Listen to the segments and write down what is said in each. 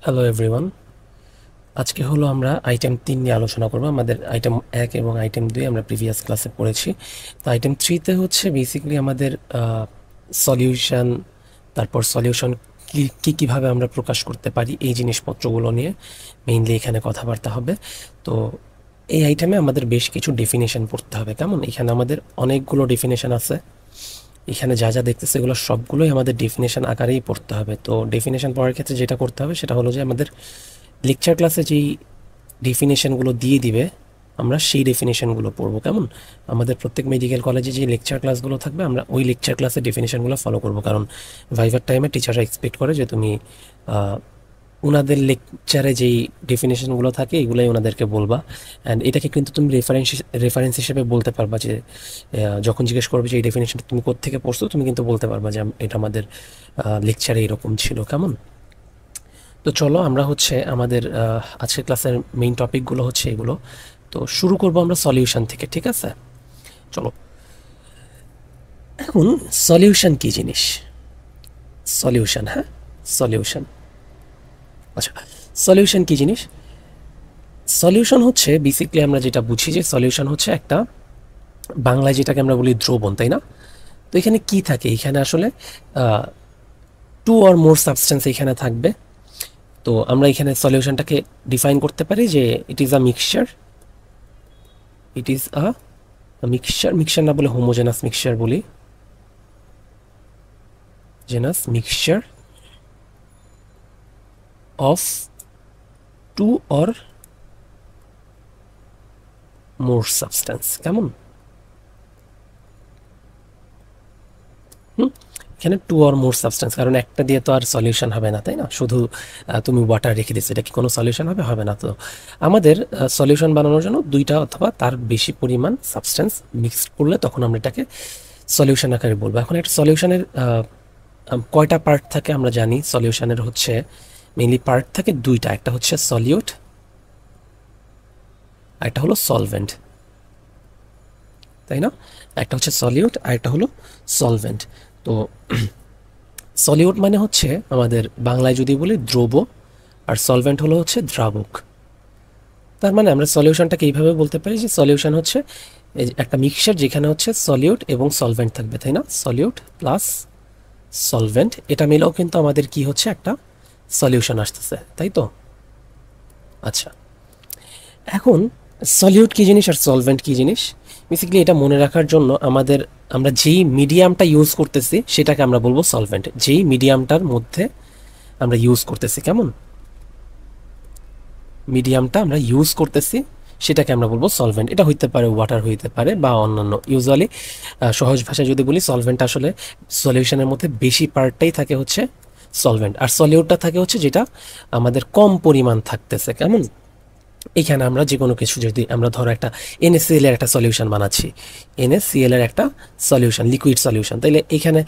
Hello everyone. আজকে হলো আমরা আইটেম 3 নিয়ে আলোচনা করব। আমাদের আইটেম 1 এবং আইটেম 2 আমরা প্রিভিয়াস ক্লাসে পড়েছি। তো আইটেম 3 তে হচ্ছে বেসিক্যালি আমাদের সলিউশন, তারপর সলিউশন কীভাবে আমরা প্রকাশ করতে পারি এই জিনিসপত্রগুলো নিয়ে মেইনলি এখানে কথাবার্তা হবে। তো এই আইটেমে আমাদের বেশ কিছু ডেফিনেশন পড়তে হবে। কেমন? এখানে আমাদের অনেকগুলো ডেফিনেশন আছে। এখানে যা যা দেখতেছে এগুলো সবগুলোই আমাদের ডেফিনেশন আকারেই পড়তে হবে। তো ডেফিনেশন পড়ার ক্ষেত্রে যেটা করতে হবে সেটা হলো যে আমাদের লেকচার ক্লাসে যেই ডেফিনেশনগুলো দিয়ে দিবে আমরা সেই ডেফিনেশনগুলো পড়বো। কেমন? আমাদের প্রত্যেক মেডিকেল কলেজে যে লেকচার ক্লাসগুলো থাকবে আমরা ওই লেকচার ক্লাসের ডেফিনেশনগুলো ফলো করবো, কারণ ভাইভার টাইমে টিচাররা এক্সপেক্ট করে যে তুমি ওনাদের লেকচারে যেই ডেফিনেশনগুলো থাকে এগুলোই ওনাদেরকে বলবা। অ্যান্ড এটাকে কিন্তু তুমি রেফারেন্স হিসেবে বলতে পারবা, যে যখন জিজ্ঞেস করবে যে এই ডেফিনেশনটা তুমি কোত্থেকে পড়ছো তুমি কিন্তু বলতে পারবা যে এটা আমাদের লেকচারে এরকম ছিল। কেমন? তো চলো আমরা হচ্ছে আমাদের আজকের ক্লাসের মেইন টপিকগুলো হচ্ছে এগুলো। তো শুরু করব আমরা সলিউশন থেকে, ঠিক আছে? চলো। এখন সলিউশন কি জিনিস? সলিউশন, হ্যাঁ, সলিউশন। আচ্ছা, সলিউশন কি জিনিস? সলিউশন হচ্ছে বেসিক্যালি আমরা যেটা বুঝি যে সলিউশন হচ্ছে একটা, বাংলায় যেটাকে আমরা বলি দ্রবণ, তাই না? তো এখানে কি থাকে? এখানে আসলে টু অর মোর সাবস্টেন্স এখানে থাকবে। তো আমরা এখানে সলিউশনটাকে ডিফাইন করতে পারি যে it is a mixture, it is a mixture না বলে হোমোজেনাস মিক্সচার বলি, genus mixture of two or more substance. কেমন? এখানে টু অর মোর সাবস্টেন্স, কারণ একটা দিয়ে তো আর সলিউশন হবে না, তাই না? শুধু তুমি ওয়াটার রেখে দিচ্ছ, এটা কি কোনো সলিউশন হবে? হবে না। তো আমাদের সলিউশন বানানোর জন্য দুইটা অথবা তার বেশি পরিমাণ সাবস্টেন্স মিক্সড করলে তখন আমরা এটাকে সলিউশন আকারে বলবো। এখন একটা সলিউশনের কয়টা পার্ট থাকে আমরা জানি। সলিউশনের হচ্ছে মেইনলি পার্ট থাকে দুইটা, একটা হচ্ছে সলিউট আর একটা হলো সলভেন্ট, তাই না? একটা হচ্ছে সলিউট আর একটা হলো সলভেন্ট। তো সলিউট মানে হচ্ছে আমাদের বাংলায় যদি বলি দ্রব, আর সলভেন্ট হলো হচ্ছে দ্রাবক। তার মানে আমরা সলিউশনটাকে এইভাবে বলতে পারি যে সলিউশন হচ্ছে একটা মিক্সচার যেখানে হচ্ছে সলিউট এবং সলভেন্ট থাকবে, তাই না? সলিউট প্লাস সলভেন্ট, এটা মিলেও কিন্তু আমাদের কি হচ্ছে, একটা সলিউশন আসতেছে, তাই তো? আচ্ছা, এখন সলিউট কী জিনিস আর সলভেন্ট কী জিনিস, বেসিক্যালি এটা মনে রাখার জন্য আমরা যেই মিডিয়ামটা ইউজ করতেছি সেটাকে আমরা বলবো সলভেন্ট। যেই মিডিয়ামটার মধ্যে আমরা ইউজ করতেছি, কেমন, মিডিয়ামটা আমরা ইউজ করতেছি সেটাকে আমরা বলবো সলভেন্ট। এটা হইতে পারে ওয়াটার, হইতে পারে বা অন্যান্য। ইউজুয়ালি সহজ ভাষায় যদি বলি, সলভেন্ট আসলে সলিউশনের মধ্যে বেশি পার্টটাই থাকে হচ্ছে সলভেন্ট, আর সলিউটটা থাকে হচ্ছে যেটা আমাদের কম পরিমাণ থাকতেছে। কেমন? এখানে আমরা যে কোনো কিছু, যদি আমরা ধরো একটা NaCl এর একটা সলিউশন বানাচ্ছি, NaCl এর একটা সলিউশন, লিকুইড সলিউশন, তাইলে এখানে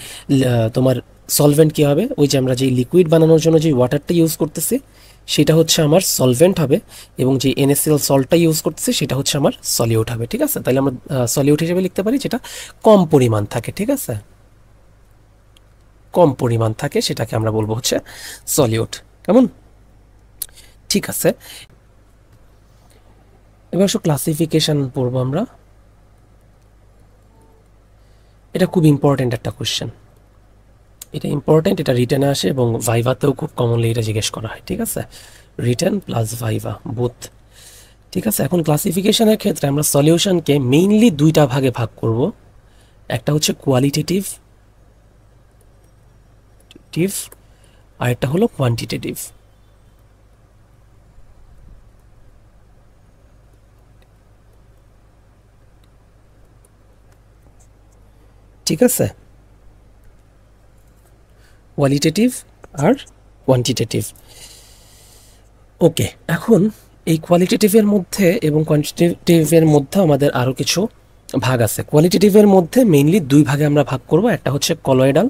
তোমার সলভেন্ট কী হবে? ওই যে আমরা যে লিকুইড বানানোর জন্য যে ওয়াটারটা ইউজ করতেছি সেটা হচ্ছে আমার সলভেন্ট হবে, এবং যে NaCl সল্টটা ইউজ করতেছি সেটা হচ্ছে আমার সলিউট হবে, ঠিক আছে? তাহলে আমরা সলিউট হিসেবে লিখতে পারি যেটা কম পরিমাণ থাকে, ঠিক আছে? কম পরিমাণ থাকে সেটাকে আমরা বলবো হচ্ছে সলিউট। কেমন? ঠিক আছে, এবার ক্লাসিফিকেশন পড়বো আমরা। এটা খুব ইম্পর্টেন্ট একটা কোশ্চেন, এটা ইম্পর্টেন্ট, এটা রিটেনে আসে এবং ভাইভাতেও খুব কমনলি এটা জিজ্ঞেস করা হয়, ঠিক আছে? রিটেন প্লাস ভাইভা বোথ, ঠিক আছে? এখন ক্লাসিফিকেশনের ক্ষেত্রে আমরা সলিউশনকে মেইনলি দুইটা ভাগে ভাগ করব। একটা হচ্ছে কোয়ালিটেটিভ আর একটা হলো কোয়ান্টিটেটিভ। ঠিক আছে, কোয়ালিটেটিভ আর কোয়ান্টিটেটিভ। ওকে, এখন এই কোয়ালিটেটিভের মধ্যে এবং কোয়ান্টিটেটিভের মধ্যে আমাদের আরও কিছু ভাগ আছে। কোয়ালিটেটিভের মধ্যে মেইনলি দুই ভাগে আমরা ভাগ করব, একটা হচ্ছে কলয়েডাল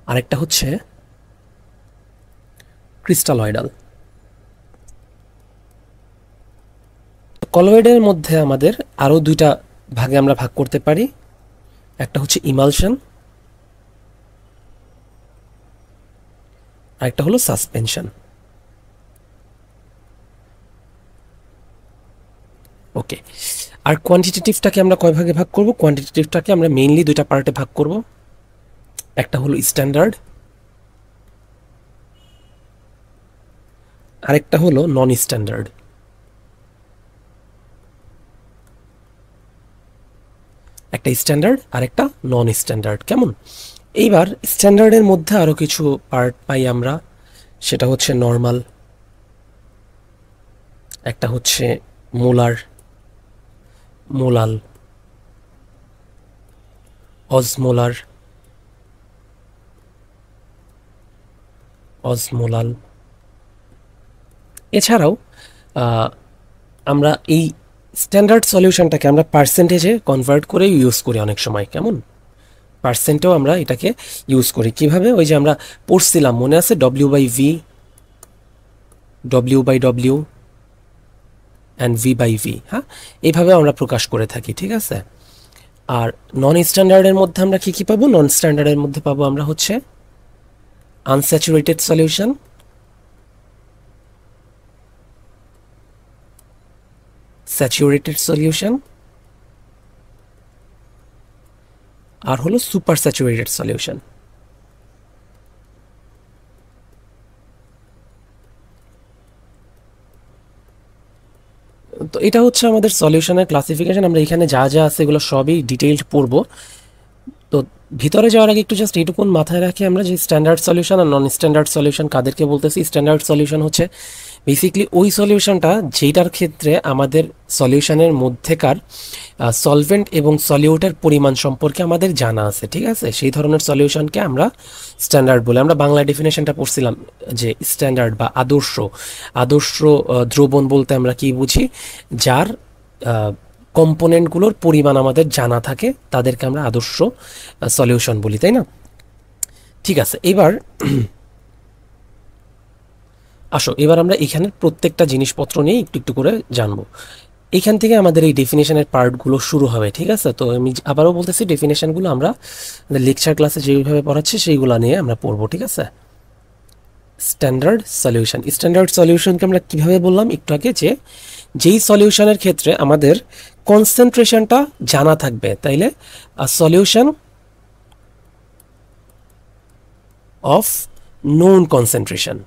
আর একটা হচ্ছে ক্রিস্টালয়েডাল। কলয়েডের মধ্যে আমাদের আরও দুইটা ভাগে আমরা ভাগ করতে পারি, একটা হচ্ছে ইমালশন আরেকটা হলো সাসপেনশন। ওকে, আর কোয়ান্টিটেটিভটাকে আমরা কয় ভাগে ভাগ করব? কোয়ান্টিটেটিভটাকে আমরা মেইনলি দুইটা পার্টে ভাগ করব। একটা হলো স্ট্যান্ডার্ড, আরেকটা হলো নন স্ট্যান্ডার্ড। একটা স্ট্যান্ডার্ড আর একটা নন স্ট্যান্ডার্ড, কেমন? এইবার স্ট্যান্ডার্ডের মধ্যে আরও কিছু পার্ট পাই আমরা, সেটা হচ্ছে নর্মাল, একটা হচ্ছে মোলার, মোলাল, অজমোলার, অজমোলাল। এছাড়াও আমরা এই স্ট্যান্ডার্ড সলিউশনটাকে আমরা পার্সেন্টেজে কনভার্ট করে ইউজ করি অনেক সময়, কেমন? পার্সেন্টেও আমরা এটাকে ইউজ করি। কিভাবে? ওই যে আমরা পড়ছিলাম, মনে আছে, W/V, W/W অ্যান্ড V/V। হ্যাঁ, এইভাবে আমরা প্রকাশ করে থাকি, ঠিক আছে? আর নন স্ট্যান্ডার্ডের মধ্যে আমরা কি কি পাবো? নন স্ট্যান্ডার্ডের মধ্যে পাবো আমরা হচ্ছে আনস্যাচুরেটেড সলিউশন, স্যাচুরেটেড সলিউশন, আর হলো সুপার স্যাচুরেটেড সলিউশন। তো এটা হচ্ছে আমাদের সলিউশনের ক্লাসিফিকেশন। আমরা এখানে যা যা আছে এগুলো সবই ডিটেইলড পড়বো। তো ভিতরে যাওয়ার আগে একটু জাস্ট এইটুকুন মাথায় রাখি আমরা, যে স্ট্যান্ডার্ড সলিউশন আর নন স্ট্যান্ডার্ড সলিউশন কাদেরকে বলতেছি। স্ট্যান্ডার্ড সলিউশন হচ্ছে বেসিকলি ওই সলিউশনটা যেটার ক্ষেত্রে আমাদের সলিউশনের মধ্যেকার সলভেন্ট এবং সলিউটের পরিমাণ সম্পর্কে আমাদের জানা আছে, ঠিক আছে? সেই ধরনের সলিউশনকে আমরা স্ট্যান্ডার্ড বলি। আমরা বাংলা ডেফিনেশনটা পড়ছিলাম যে স্ট্যান্ডার্ড বা আদর্শ, আদর্শ দ্রবণ বলতে আমরা কি বুঝি? যার কম্পোনেন্টগুলোর পরিমাণ আমাদের জানা থাকে, তাদেরকে আমরা আদর্শ সলিউশন বলি, তাই না? ঠিক আছে, এবার আসো, এবার আমরা এখানের প্রত্যেকটা জিনিসপত্র নিয়ে একটু একটু করে জানবো। এখান থেকে আমাদের এই ডেফিনেশনের পার্টগুলো শুরু হবে, ঠিক আছে? তো আমি আবারও বলতেছি, ডেফিনেশনগুলো আমরা লেকচার ক্লাসে যেইভাবে পড়াচ্ছি সেইগুলো নিয়ে আমরা পড়বো, ঠিক আছে? Standard solution. স্ট্যান্ডার্ড সলিউশনকে আমরা কীভাবে বললাম একটু আগে, যে যেই সলিউশনের ক্ষেত্রে আমাদের কনসেন্ট্রেশনটা জানা থাকবে, তাইলে সলিউশন অফ নোন কনসেন্ট্রেশন,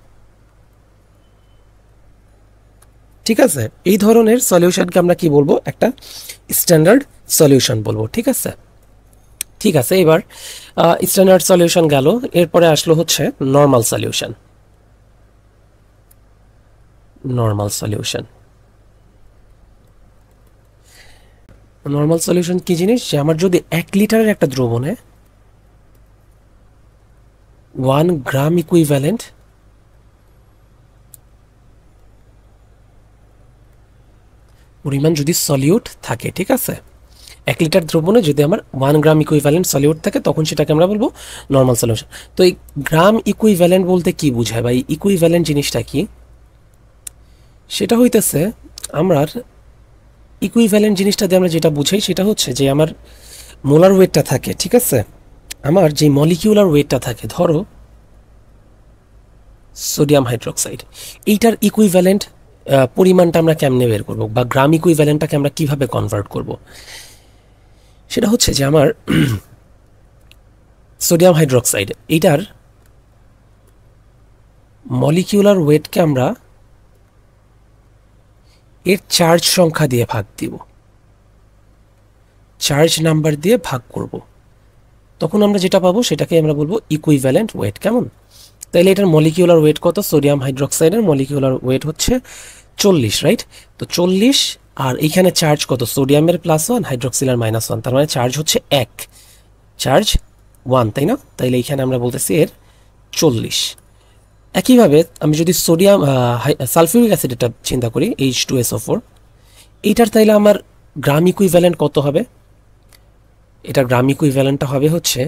ঠিক আছে? এই ধরনের সলিউশনকে আমরা কি বলবো? একটা স্ট্যান্ডার্ড সলিউশন বলবো, ঠিক আছে? ঠিক আছে, এবার স্ট্যান্ডার্ড সলিউশন গেল, এরপরে আসলো হচ্ছে normal solution. Normal solution, normal solution কি জিনিস? যে আমার যদি 1 লিটারের একটা দ্রবণে 1 গ্রাম ইকুইভ্যালেন্ট পরিমাণ যদি সলিউট থাকে, ঠিক আছে? 1 লিটার দ্রবণে যদি আমার 1 গ্রাম ইকুইভ্যালেন্ট সলিউট থাকে, তখন সেটাকে আমরা বলবো নর্মাল সলিউশন। তো এই গ্রাম ইকুইভ্যালেন্ট বলতে কি বোঝায়, বা এই ইকুইভ্যালেন্ট জিনিসটা কি? সেটা হইতেছে, আমার ইকুইভ্যালেন্ট জিনিসটা দিয়ে আমরা যেটা বুঝাই সেটা হচ্ছে যে আমার মোলার ওয়েটটা থাকে, ঠিক আছে? আমার যে মলিকিউলার ওয়েটটা থাকে, ধরো সোডিয়াম হাইড্রোক্সাইড, এইটার ইকুইভ্যালেন্ট পরিমাণটা আমরা কেমনে বের করব, বা গ্রাম ইকুইভ্যালেন্টটাকে আমরা কিভাবে কনভার্ট করব? সেটা হচ্ছে যে আমার সোডিয়াম হাইড্রোক্সাইড, এইটার মলিকিউলার ওয়েটকে আমরা এর চার্জ সংখ্যা দিয়ে ভাগ দিব, চার্জ নাম্বার দিয়ে ভাগ করব, তখন আমরা যেটা পাবো সেটাকে আমরা বলবো ইকুইভ্যালেন্ট ওয়েট, কেমন? তাইলে এটার মলিকিউলার ওয়েট কত? সোডিয়াম হাইড্রোক্সাইডের মলিকিউলার ওয়েট হচ্ছে 40, রাইট? তো 40, আর এইখানে চার্জ কত? সোডিয়ামের +1, হাইড্রোক্সিলের -1, তার মানে চার্জ হচ্ছে 1, চার্জ 1, তাই না? তাইলে এইখানে আমরা বলতেছি এর 40। একইভাবে আমি যদি সোডিয়াম সালফিউরিক অ্যাসিড এটা চিন্তা করি, H2SO4, এইটার তাইলে আমার গ্রাম ইকুইভ্যালেন্ট কত হবে? এটার গ্রাম ইকুইভ্যালেন্টটা হবে হচ্ছে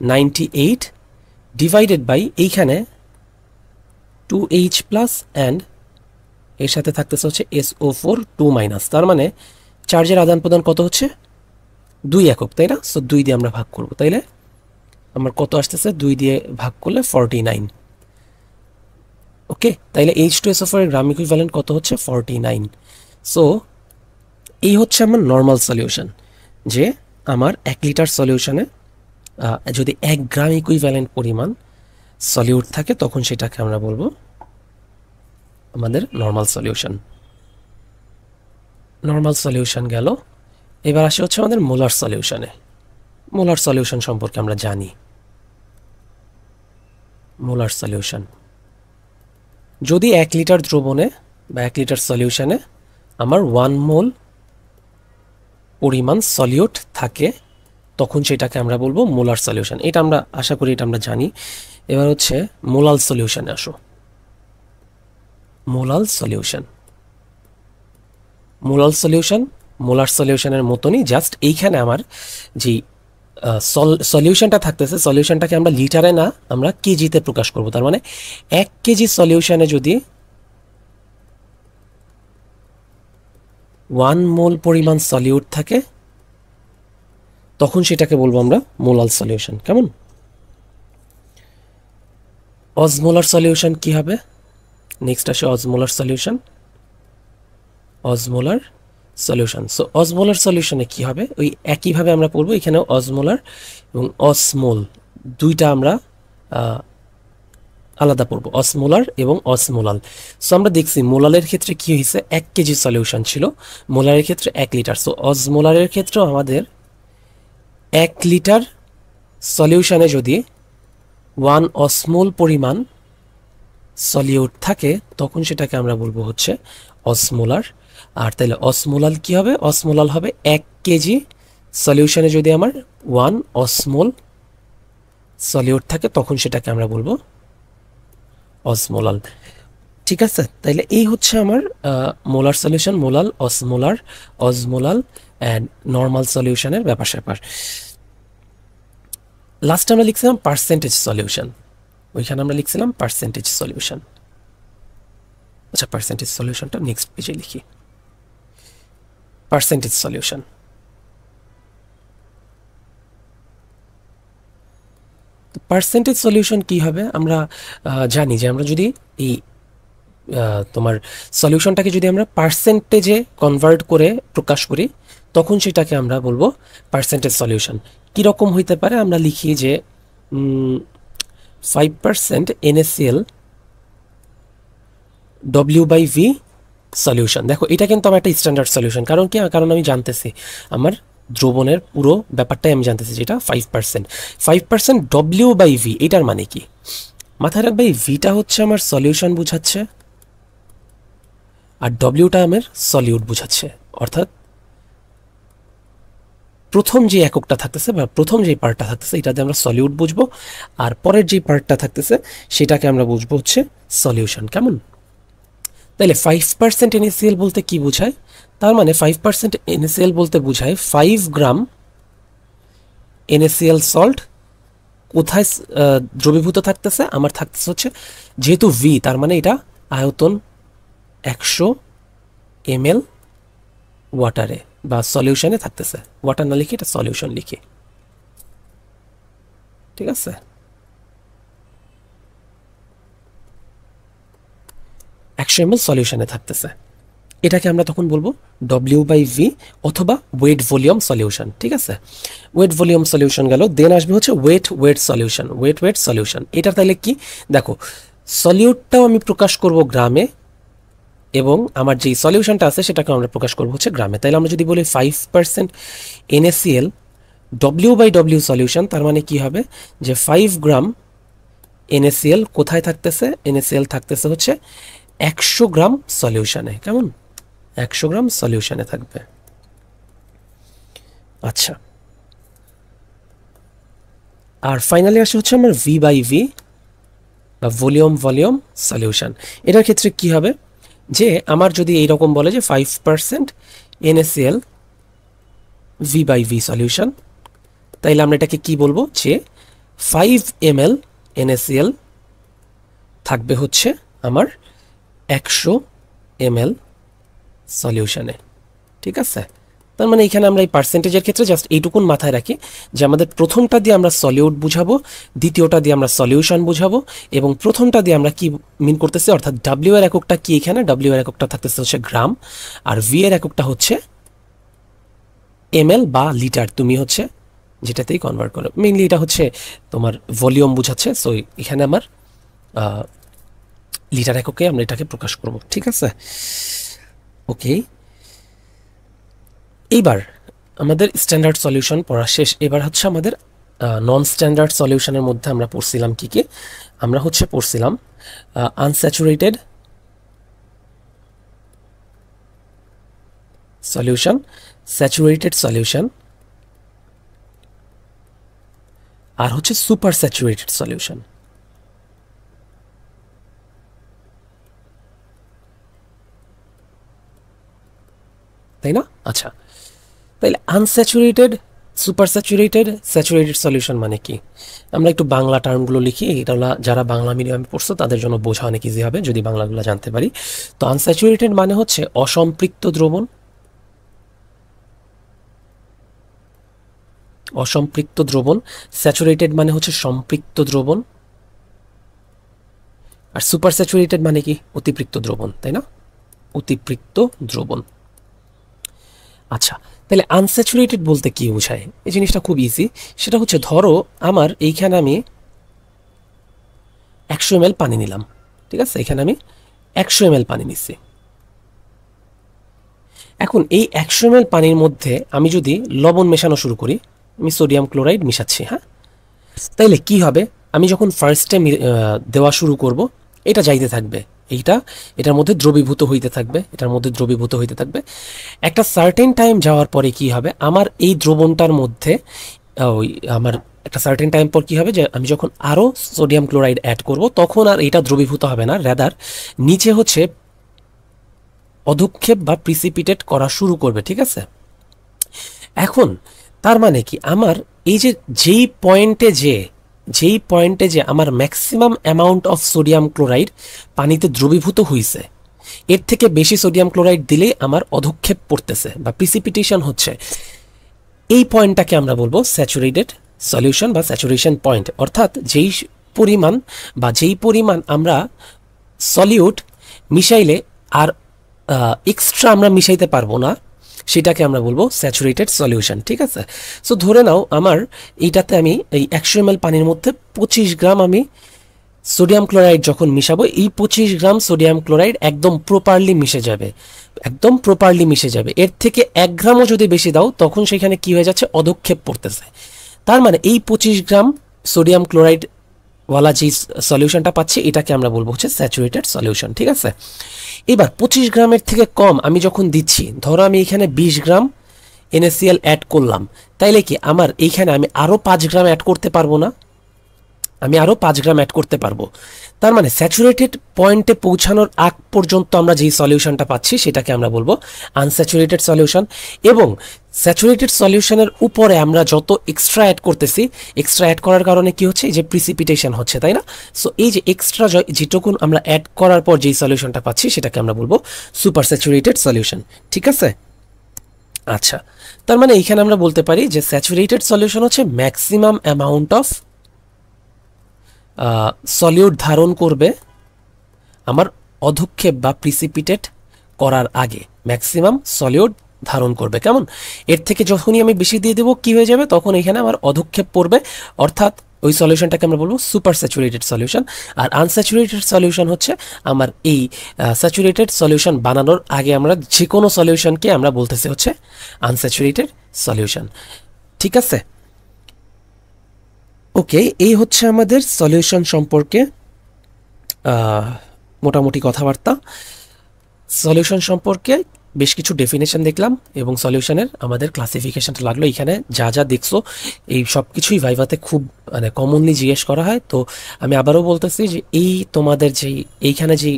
98 ডিভাইডেড বাই এইখানে 2H+ অ্যান্ড এর সাথে থাকতেছে হচ্ছে SO4 2-, তার মানে চার্জের আদান প্রদান কত হচ্ছে? 2 একক, তাই না? সো 2 দিয়ে আমরা ভাগ করব, তাইলে আমার কত আসতেছে? 2 দিয়ে ভাগ করলে 49। ওকে, তাইলে H2SO4 এর গ্রাম ইকুইভ্যালেন্ট কত হচ্ছে 49। সো এই হচ্ছে আমার নর্মাল সলিউশন, যে আমার 1 লিটার সলিউশনে যদি 1 গ্রাম ইকুইভ্যালেন্ট পরিমাণ সলিউট থাকে তখন সেটাকে আমরা বলবো আমাদের নর্মাল সলিউশন। নর্মাল সলিউশন গেল। এবার আসে হচ্ছে আমাদের মোলার সলিউশনে। মোলার সলিউশন সম্পর্কে আমরা জানি। মোলার সলিউশন, যদি 1 লিটার দ্রবণে বা 1 লিটার সলিউশনে আমার 1 মোল পরিমাণ সলিউট থাকে তখন সেটাকে আমরা বলবো মোলার সলিউশন। এটা আমরা আশা করি এটা আমরা জানি। এবার হচ্ছে মোলাল সলিউশনে আসো। Molal solution, molal solution molar সলিউশনের মতনই, জাস্ট এইখানে আমার যে সলিউশনটা থাকতেছে, সলিউশনটাকে আমরা লিটারে না আমরা কেজিতে প্রকাশ করব। তার মানে 1 কেজি সলিউশনে যদি 1 মোল পরিমাণ সলিউট থাকে তখন সেটাকে বলবো আমরা মোলাল সলিউশন। কেমন? অজমোলার সলিউশন কি হবে? নেক্সট আসে অজমোলার সলিউশন। অজমোলার সলিউশন, সো অজমোলার সলিউশনে কি হবে? ওই একইভাবে আমরা পড়বো, এখানে অজমোলার এবং অসমোল দুইটা আমরা আলাদা পড়বো, অসমোলার এবং অসমোলাল। সো আমরা দেখছি মোলালের ক্ষেত্রে কি হয়েছে, 1 কেজি সলিউশন ছিল, মোলারের ক্ষেত্রে 1 লিটার। সো অসমোলারের ক্ষেত্রেও আমাদের 1 লিটার সলিউশনে যদি 1 অসমোল পরিমাণ সলিউট থাকে তখন সেটাকে আমরা বলবো হচ্ছে অসমোলার। আর তাহলে অসমোলাল কি হবে? অসমোলাল হবে 1 কেজি সলিউশনে যদি আমার 1 অসমোল সলিউট থাকে তখন সেটাকে আমরা বলবো অসমোলাল। ঠিক আছে, তাইলে এই হচ্ছে আমার molar solution, molal, osmolar, osmolal and normal সলিউশনের ব্যাপার স্যাপার। লাস্ট আমরা লিখছিলাম পার্সেন্টেজ সলিউশন, ওইখানে আমরা লিখছিলাম পার্সেন্টেজ সলিউশন। আচ্ছা, পার্সেন্টেজ সলিউশনটা নেক্সট পেজে লিখি। পার্সেন্টেজ সলিউশন, পার্সেন্টেজ সলিউশন কি হবে? আমরা জানি যে আমরা যদি এই তোমার সলিউশনটাকে যদি আমরা পার্সেন্টেজে কনভার্ট করে প্রকাশ করি তখন সেটাকে আমরা বলবো পার্সেন্টেজ সলিউশন। কীরকম হইতে পারে? আমরা লিখি যে 5% NaCl W/V সলিউশন। দেখো এটা কিন্তু আমার একটা স্ট্যান্ডার্ড সলিউশন, কারণ কি? কারণ আমি জানতেছি আমার দ্রবণের পুরো ব্যাপারটাই আমি জানতেছি, যেটা 5%। 5% W/V এটার মানে কি? মাথায় রাখবে, এই ভিটা হচ্ছে আমার সলিউশন বুঝাচ্ছে আর ডব্লিউটা আমার সলিউট বুঝাচ্ছে। অর্থাৎ প্রথম যে এককটা থাকতেছে বা প্রথম যে পার্টটা থাকতেছে এটাতে আমরা সলিউট বুঝবো, আর পরের যে পার্টটা থাকতেছে সেটাকে আমরা বুঝবো হচ্ছে সলিউশন। কেমন? তাইলে 5% NaCl বলতে কি বোঝায়? তার মানে 5% NaCl বলতে বোঝায় 5 গ্রাম NaCl সল্ট কোথায় দ্রবীভূত থাকতেছে? আমার থাকতেছে হচ্ছে, যেহেতু V তার মানে এটা আয়তন 100 ml ওয়াটারে বা সলিউশনে থাকতেছে। ওয়াটার না লিখে এটা সলিউশন লিখি, ঠিক আছে? একশো ml সলিউশনে থাকতেছে, এটাকে আমরা তখন বলবো W/V অথবা ওয়েট ভলিউম সলিউশন। ঠিক আছে, ওয়েট ভলিউম সলিউশন গেল। দেন আসবে হচ্ছে ওয়েট সলিউশন। ওয়েট সলিউশন এটা তাহলে কি? দেখো, সলিউটটাও আমি প্রকাশ করব গ্রামে এবং আমার যে সলিউশনটা আছে সেটাকে আমরা প্রকাশ করব হচ্ছে গ্রামে। তাইলে আমরা যদি বলি 5% NaCl W/W সলিউশন, তার মানে কি হবে? যে 5 গ্রাম NaCl কোথায় থাকতেছে? NaCl থাকতেছে হচ্ছে 100 গ্রাম সলিউশনে। কেমন? 100 গ্রাম সলিউশনে থাকবে। আচ্ছা, আর ফাইনালি আসে হচ্ছে আমার V/V বা ভলিউম সলিউশন। এটার ক্ষেত্রে কি হবে? যে আমার যদি এইরকম বলে যে 5% NaCl V/V সলিউশন, তাইলে আমরা এটাকে কি বলবো? যে 5 ml NaCl থাকবে হচ্ছে আমার 100 ml সলিউশনে। ঠিক আছে, তার মানে এখানে আমরা এই পার্সেন্টেজের ক্ষেত্রে জাস্ট এইটুকুন মাথায় রাখি যে আমাদের প্রথমটা দিয়ে আমরা সলিউট বুঝাবো, দ্বিতীয়টা দিয়ে আমরা সলিউশন বুঝাবো, এবং প্রথমটা দিয়ে আমরা কি মিন করতেছি, অর্থাৎ ডাব্লিউ এর এককটা কি, এখানে ডাব্লিউ এর এককটা থাকতেছে হচ্ছে গ্রাম, আর ভি এর এককটা হচ্ছে এমএল বা লিটার, তুমি হচ্ছে যেটাতেই কনভার্ট করো। মেইনলি এটা হচ্ছে তোমার ভলিউম বুঝাচ্ছে, সো এখানে আমার লিটার এককে আমরা এটাকে প্রকাশ করব। ঠিক আছে, ওকে। এইবার আমাদের স্ট্যান্ডার্ড সলিউশন পড়া শেষ। এবার হচ্ছে আমাদের নন স্ট্যান্ডার্ড সলিউশনের মধ্যে আমরা পড়ছিলাম কি কি, আমরা হচ্ছে পড়ছিলাম আনস্যাচুরেটেড সলিউশন, স্যাচুরেটেড সলিউশন, আর হচ্ছে সুপার স্যাচুরেটেড সলিউশন। তাই না? আচ্ছা, তাইলে unsaturated, super saturated, saturated solution মানে কি? আমরা একটু বাংলা টার্মগুলো লিখি, এটা যারা বাংলা মিডিয়ামে পড়ছো তাদের জন্য বোঝা অনেক ইজি হবে যদি বাংলাগুলো জানতে পারি। তো আনস্যাচুরেটেড মানে হচ্ছে অসম্পৃক্ত দ্রবণ, অসম্পৃক্ত দ্রবণ। স্যাচুরেটেড মানে হচ্ছে সম্পৃক্ত দ্রবণ। আর সুপার স্যাচুরেটেড মানে কি? অতিপৃক্ত দ্রবণ, তাই না? অতিপৃক্ত দ্রবণ। আচ্ছা, তাহলে আনস্যাচুরেটেড বলতে কি বোঝায়? এই জিনিসটা খুব ইজি। সেটা হচ্ছে, ধরো আমার এইখানে আমি 100 ml পানি নিলাম, ঠিক আছে? এখানে আমি 100 ml পানি নিচ্ছি। এখন এই 100 ml পানির মধ্যে আমি যদি লবণ মেশানো শুরু করি, আমি সোডিয়াম ক্লোরাইড মিশাচ্ছি, হ্যাঁ? তাইলে কি হবে? আমি যখন ফার্স্টে দেওয়া শুরু করব, এটা যাইতে থাকবে, এটার মধ্যে দ্রবীভূত হইতে থাকবে, এটার মধ্যে দ্রবীভূত হইতে থাকবে। একটা সার্টেন টাইম যাওয়ার পরে কি হবে, আমার এই দ্রবণটার মধ্যে ওই আমার একটা সার্টেন টাইম পর কি হবে, যে আমি যখন আরও সোডিয়াম ক্লোরাইড অ্যাড করব তখন আর এটা দ্রবীভূত হবে না, রেদার নিচে হচ্ছে অধক্ষেপ বা প্রিসিপিটেট করা শুরু করবে। ঠিক আছে, এখন তার মানে কি, আমার এই যে যেই পয়েন্টে যে আমার maximum amount of sodium chloride পানিতে দ্রবীভূত হয়েছে, এর থেকে বেশি সোডিয়াম ক্লোরাইড দিলেই আমার অধক্ষেপ পড়তেছে বা প্রিসিপিটেশন হচ্ছে, এই পয়েন্টটাকে আমরা বলবো স্যাচুরেটেড সলিউশন বা স্যাচুরেশন পয়েন্ট। অর্থাৎ যেই পরিমাণ আমরা সলিউট মিশাইলে আর এক্সট্রা আমরা মিশাইতে পারবো না, সেটাকে আমরা বলবো স্যাচুরেটেড সলিউশন। ঠিক আছে, সো ধরে নাও আমার এইটাতে আমি এই 100 ml পানির মধ্যে 25 গ্রাম আমি সোডিয়াম ক্লোরাইড যখন মিশাবো, এই 25 গ্রাম সোডিয়াম ক্লোরাইড একদম প্রপারলি মিশে যাবে, একদম প্রপারলি মিশে যাবে। এর থেকে 1 গ্রামও যদি বেশি দাও তখন সেখানে কি হয়ে যাচ্ছে, অধক্ষেপ পড়তেছে। তার মানে এই 25 গ্রাম সোডিয়াম ক্লোরাইড ওয়ালা যে সলিউশনটা পাচ্ছি, এটাকে আমরা বলবো হচ্ছে স্যাচুরেটেড সলিউশন। ঠিক আছে, এবার 25 গ্রামের থেকে কম আমি যখন দিচ্ছি, ধরো আমি এখানে 20 গ্রাম NaCl অ্যাড করলাম, তাইলে কি আমার এইখানে আমি আরও 5 গ্রাম অ্যাড করতে পারবো না? আমি আরও 5 গ্রাম অ্যাড করতে পারবো। তার মানে স্যাচুরেটেড পয়েন্টে পৌঁছানোর আগ পর্যন্ত আমরা যেই সলিউশনটা পাচ্ছি সেটাকে আমরা বলবো আনস্যাচুরেটেড সলিউশন। এবং স্যাচুরেটেড সলিউশনের উপরে আমরা যত এক্সট্রা অ্যাড করতেছি, এক্সট্রা অ্যাড করার কারণে কি হচ্ছে, যে প্রিসিপিটেশন হচ্ছে, তাই না? সো এই যে এক্সট্রা যেটুকুন আমরা অ্যাড করার পর যেই সলিউশনটা পাচ্ছি সেটাকে আমরা বলবো সুপার স্যাচুরেটেড সলিউশন। ঠিক আছে, আচ্ছা, তার মানে এইখানে আমরা বলতে পারি যে স্যাচুরেটেড সলিউশন হচ্ছে ম্যাক্সিমাম অ্যামাউন্ট অফ সলিউট ধারণ করবে আমার অধক্ষেপ বা প্রিসিপিটেট করার আগে, ম্যাক্সিমাম সলিউট ধারণ করবে। কেমন? এর থেকে যখনই আমি বেশি দিয়ে দেবো কি হয়ে যাবে, তখন এখানে আমার অধক্ষেপ পড়বে, অর্থাৎ ওই সলিউশনটাকে আমরা বলবো সুপার স্যাচুরেটেড সলিউশন। আর আনস্যাচুরেটেড সলিউশন হচ্ছে আমার এই স্যাচুরেটেড সলিউশন বানানোর আগে আমরা যে কোনো সলিউশনকে আমরা বলতেছি হচ্ছে আনস্যাচুরেটেড সলিউশন। ঠিক আছে, ওকে, এই হচ্ছে আমাদের সলিউশন সম্পর্কে মোটামুটি কথাবার্তা। সলিউশন সম্পর্কে বেশ কিছু ডেফিনেশন দেখলাম এবং সলিউশনের আমাদের ক্লাসিফিকেশনটা লাগলো। এখানে যা যা দেখছো এই সব কিছুই ভাইভাতে খুব মানে কমনলি জিজ্ঞেস করা হয়। তো আমি আবারও বলতেছি যে এই তোমাদের এইখানে যেই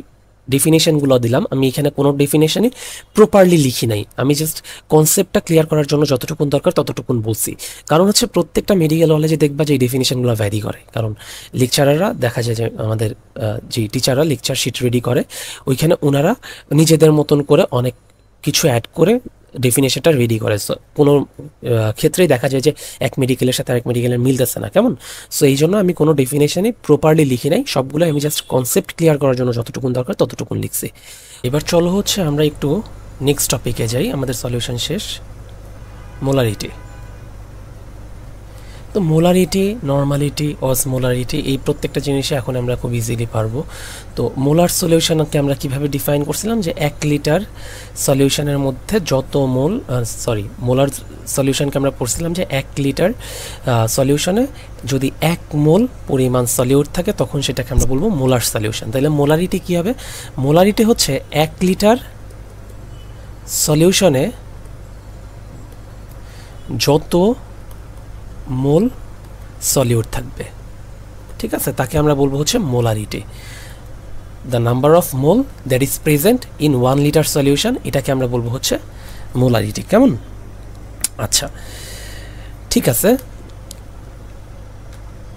ডেফিনেশনগুলো দিলাম, আমি এখানে কোনো ডেফিনেশনই প্রপারলি লিখি নাই, আমি জাস্ট কনসেপ্টটা ক্লিয়ার করার জন্য যতটুকুন দরকার ততটুকুন বলছি। কারণ হচ্ছে প্রত্যেকটা মেডিকেল কলেজে দেখবা যে এই ডেফিনেশনগুলো ভ্যারি করে, কারণ লেকচারাররা দেখা যায় যে আমাদের যে টিচাররা লেকচার শিট রেডি করে, ওইখানে ওনারা নিজেদের মতন করে অনেক কিছু অ্যাড করে ডেফিনেশনটা রেডি করে। সো কোনো ক্ষেত্রেই দেখা যায় যে এক মেডিকেলের সাথে আরেক মেডিকেলের মিলতেছে না, কেমন? সো এই জন্য আমি কোনো ডেফিনেশনই প্রপারলি লিখি নাই, সবগুলো আমি জাস্ট কনসেপ্ট ক্লিয়ার করার জন্য যতটুকুন দরকার ততটুকুন লিখছি। এবার চলো হচ্ছে আমরা একটু নেক্সট টপিকে যাই, আমাদের সলিউশন শেষ। মোলারিটি। তো মোলারিটি, নর্মালিটি, অসমোলারিটি, এই প্রত্যেকটা জিনিসে এখন আমরা খুব ইজিলি পারবো। তো মোলার সলিউশনকে আমরা কিভাবে ডিফাইন করছিলাম যে 1 লিটার সলিউশনের মধ্যে যত মোল, মোলার সলিউশনকে আমরা পড়ছিলাম যে 1 লিটার সলিউশনে যদি 1 মোল পরিমাণ সলিউট থাকে তখন সেটাকে আমরা বলবো মোলার সলিউশন। তাহলে মোলারিটি কী হবে? মোলারিটি হচ্ছে 1 লিটার সলিউশনে যত মোল সলিউট থাকবে, ঠিক আছে, তাকে আমরা বলবো হচ্ছে molarity. The number of mole that is present in 1 litre solution, এটাকে আমরা বলবো হচ্ছে মোলারিটি, কেমন? আচ্ছা, ঠিক আছে।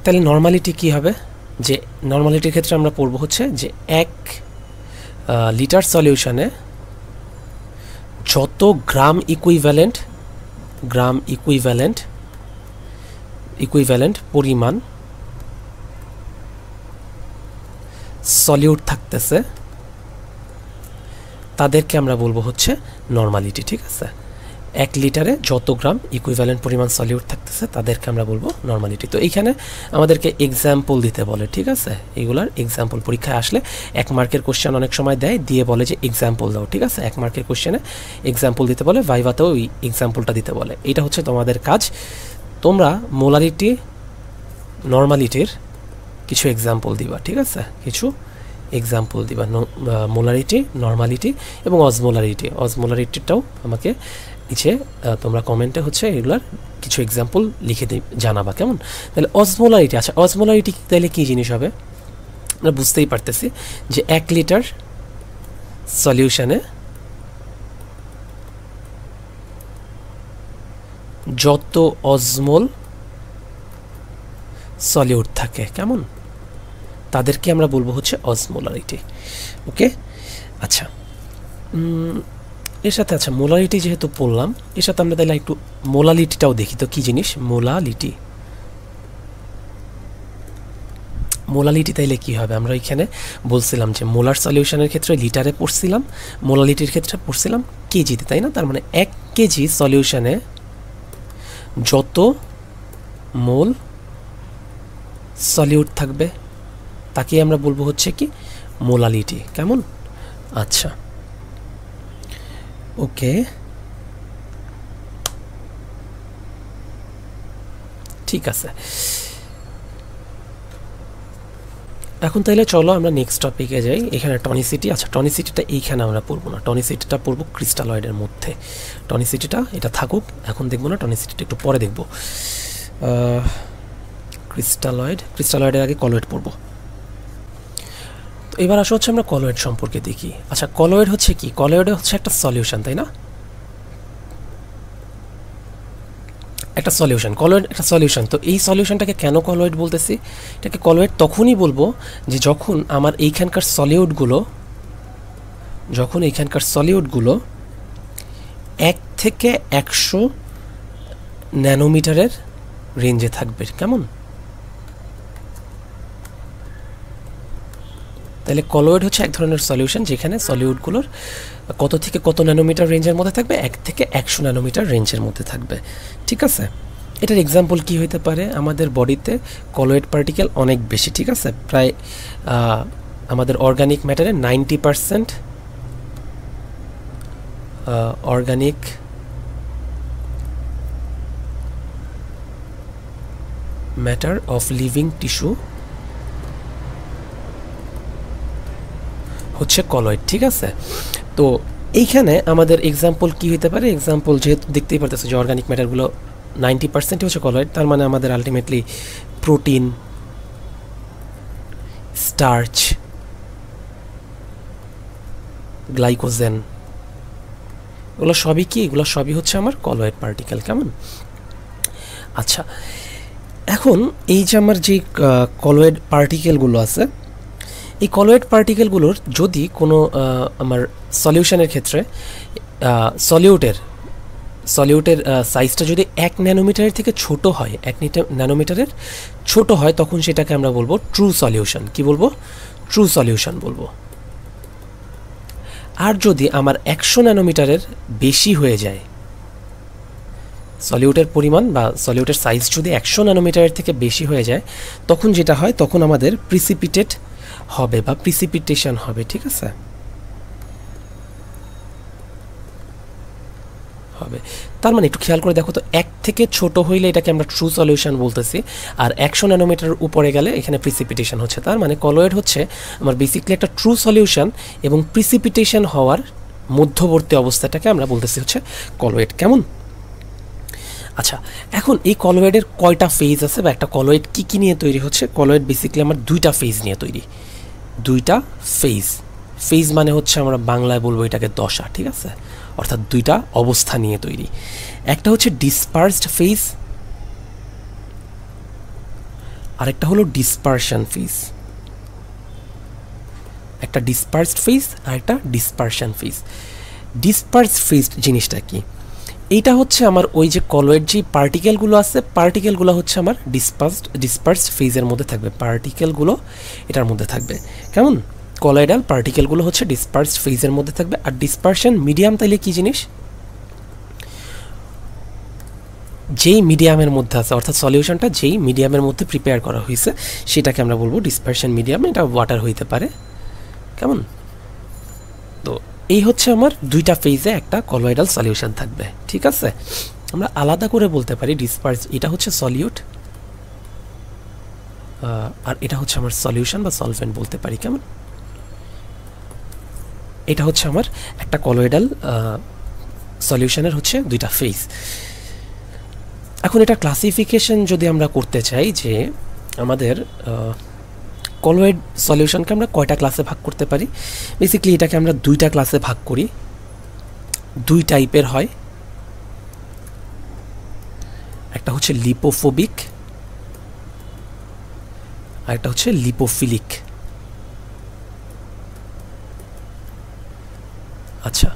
তাহলে নর্মালিটি কি হবে? যে নর্মালিটির ক্ষেত্রে আমরা পড়বো হচ্ছে যে 1 লিটার সলিউশনে যত গ্রাম ইকুইভ্যালেন্ট পরিমাণ সলিউট থাকতেছে তাদেরকে আমরা বলবো হচ্ছে নর্মালিটি, ঠিক আছে। 1 লিটারে যত গ্রাম ইকুইভ্যালেন্ট পরিমাণ সলিউট থাকতেছে তাদেরকে আমরা বলবো নর্মালিটি। তো এইখানে আমাদেরকে এক্সাম্পল দিতে বলে, ঠিক আছে। এগুলার এক্সাম্পল পরীক্ষায় আসলে 1 মার্কের কোশ্চেন অনেক সময় দেয়, দিয়ে বলে যে এক্সাম্পল দাও, ঠিক আছে। 1 মার্কের কোশ্চেনে এক্সাম্পল দিতে বলে, ভাইভাতেও ওই এক্সাম্পলটা দিতে বলে। এটা হচ্ছে তোমাদের কাজ। তোমরা মোলারিটি, নর্মালিটির কিছু এক্সাম্পল দিবা, ঠিক আছে, কিছু এক্সাম্পল দিবা। মোলারিটি, নর্মালিটি এবং অসমোলারিটিটাও আমাকে নিচে তোমরা কমেন্টে হচ্ছে এগুলার কিছু এক্সাম্পল লিখে জানাবা, কেমন? তাহলে অসমোলারিটি, আচ্ছা অসমোলারিটি তাহলে কী জিনিস হবে? আমরা বুঝতেই পারতেছি যে 1 লিটার সলিউশনে যত অসমোল সলিউট থাকে, কেমন, তাদেরকে আমরা বলবো হচ্ছে অসমোলারিটি। ওকে, আচ্ছা, এর সাথে আচ্ছা মোলারিটি যেহেতু পড়লাম, এর সাথে আমরা তাহলে একটু মোলালিটিটাও দেখি। তো কী জিনিস মোলালিটি তাইলে কি হবে? আমরা এখানে বলছিলাম যে মোলার সলিউশনের ক্ষেত্রে লিটারে পড়ছিলাম, মোলালিটির ক্ষেত্রে পড়ছিলাম কেজিতে, তাই না? তার মানে 1 কেজি সলিউশনে যত মোল সলিউট থাকবে তাকে আমরা বলবো হচ্ছে কি মোলালিটি, কেমন? আচ্ছা, ওকে, ঠিক আছে। এখন তাহলে চলো আমরা নেক্সট টপিকে যাই। এখানে টনিসিটি, আচ্ছা টনিসিটিটা এইখানে আমরা পড়বো না, টনিসিটিটা পড়বো ক্রিস্টালয়েডের মধ্যে। টনিসিটিটা এটা থাকুক, এখন দেখবো না, টনিসিটিটা একটু পরে দেখবো। ক্রিস্টালয়েডের আগে কলয়েড পড়বো। তো এবার আসা হচ্ছে আমরা কলয়েড সম্পর্কে দেখি। আচ্ছা, কলয়েড হচ্ছে কি? কলয়েড হচ্ছে একটা সলিউশন, তাই না? একটা সলিউশন, কলয়েড একটা সলিউশন। তো এই সলিউশনটাকে কেন কলয়েড বলতেছি? এটাকে কলয়েড তখনই বলবো যে যখন আমার এইখানকার সলিউটগুলো 1 থেকে 100 ন্যানোমিটারের রেঞ্জে থাকবে, কেমন? তাহলে কলয়েড হচ্ছে এক ধরনের সলিউশন যেখানে সলিউটগুলোর কত থেকে কত ন্যানোমিটার রেঞ্জের মধ্যে থাকবে? 1 থেকে 100 ন্যানোমিটার রেঞ্জের মধ্যে থাকবে, ঠিক আছে। এটার এক্সাম্পল কি হইতে পারে? আমাদের বডিতে কলয়েড পার্টিকেল অনেক বেশি, ঠিক আছে। প্রায় আমাদের অর্গানিক ম্যাটারে 90% organic matter of living tissue হচ্ছে কলয়েড, ঠিক আছে। তো এইখানে আমাদের এক্সাম্পল কি হইতে পারে? এক্সাম্পল যেহেতু দেখতেই পারতেছে যে অর্গানিক ম্যাটারগুলো 90% হচ্ছে কলয়েড, তার মানে আমাদের আলটিমেটলি প্রোটিন, স্টার্চ, গ্লাইকোজেন, এগুলো সবই কি? এগুলো সবই হচ্ছে আমার কলয়েড পার্টিকেল, কেমন? আচ্ছা, এখন এই যে আমার যে কলয়েড পার্টিকেলগুলো আছে, এই কলয়েড পার্টিকেলগুলোর যদি কোনো আমার সলিউশনের ক্ষেত্রে সলিউটের সলিউটের সাইজটা যদি 1 ন্যানোমিটারের থেকে ছোট হয়, 1 ন্যানোমিটারের ছোট হয়, তখন সেটাকে আমরা বলবো ট্রু সলিউশন। কি বলবো? ট্রু সলিউশন বলবো। আর যদি আমার 100 ন্যানোমিটারের বেশি হয়ে যায়, সলিউটের পরিমাণ বা সলিউটের সাইজ যদি 100 ন্যানোমিটারের থেকে বেশি হয়ে যায়, তখন যেটা হয়, তখন আমাদের প্রিসিপিটেট হবে বা প্রিসিপিটেশন হবে। ঠিক আছে, হবে। তার মানে একটু খেয়াল করে দেখো তো, 1 থেকে ছোট হইলে এটাকে আমরা ট্রু সলিউশন বলতেছি, আর 100 ন্যানোমিটার উপরে গেলে এখানে প্রিসিপিটেশন হচ্ছে। তার মানে কলয়েড হচ্ছে আমার বেসিক্যালি একটা ট্রু সলিউশন, এবং প্রিসিপিটেশন হওয়ার মধ্যবর্তী অবস্থাটাকে আমরা বলতেছি হচ্ছে কলয়েড। কেমন? আচ্ছা, এখন এই কলয়েডের কয়টা ফেজ আছে, বা একটা কলয়েড কী কী নিয়ে তৈরি হচ্ছে? কলয়েড বেসিক্যালি আমার 2টা ফেজ নিয়ে তৈরি। 2টা ফেজ। ফেজ মানে হচ্ছে আমরা বাংলায় বলবো এটাকে দশা। ঠিক আছে, অর্থাৎ 2টা অবস্থা নিয়ে তৈরি। একটা হচ্ছে ডিসপার্সড ফেজ, আরেকটা হলো ডিসপারশন ফেজ। একটা ডিসপার্সড ফেজ আর একটা ডিসপারশন ফেজ। ডিসপার্সড ফেজ জিনিসটা কি? এইটা হচ্ছে আমার ওই যে কলয়েড যে পার্টিকেলগুলো আছে, পার্টিকেলগুলো হচ্ছে আমার ডিসপার্সড ফেজের মধ্যে থাকবে। পার্টিকেলগুলো এটার মধ্যে থাকবে। কেমন? কলয়েডাল পার্টিকেলগুলো হচ্ছে ডিসপার্সড ফেজের মধ্যে থাকবে। আর ডিসপারশন মিডিয়াম তাইলে কি জিনিস? যেই মিডিয়ামের মধ্যে আছে, অর্থাৎ সলিউশনটা যেই মিডিয়ামের মধ্যে প্রিপেয়ার করা হয়েছে, সেটাকে আমরা বলবো ডিসপারশন মিডিয়াম। এটা ওয়াটার হইতে পারে। কেমন? তো এই হচ্ছে আমার 2টা ফেজে একটা কলয়েডাল সলিউশন থাকবে। ঠিক আছে, আমরা আলাদা করে বলতে পারি ডিসপার্স, এটা হচ্ছে সলিউট, আর এটা হচ্ছে আমার সলিউশন বা সলভেন্ট বলতে পারি। কেমন? এটা হচ্ছে আমার একটা কলয়েডাল সলিউশনের হচ্ছে 2টা ফেজ। এখন এটা ক্লাসিফিকেশন যদি আমরা করতে চাই, যে আমাদের কলয়েড সলিউশনকে আমরা কয়টা ক্লাসে ভাগ করতে পারি, বেসিক্যালি এটাকে আমরা 2টা ক্লাসে ভাগ করি। 2 টাইপের হয়, একটা হচ্ছে লিপোফোবিক আর একটা হচ্ছে লিপোফিলিক। আচ্ছা,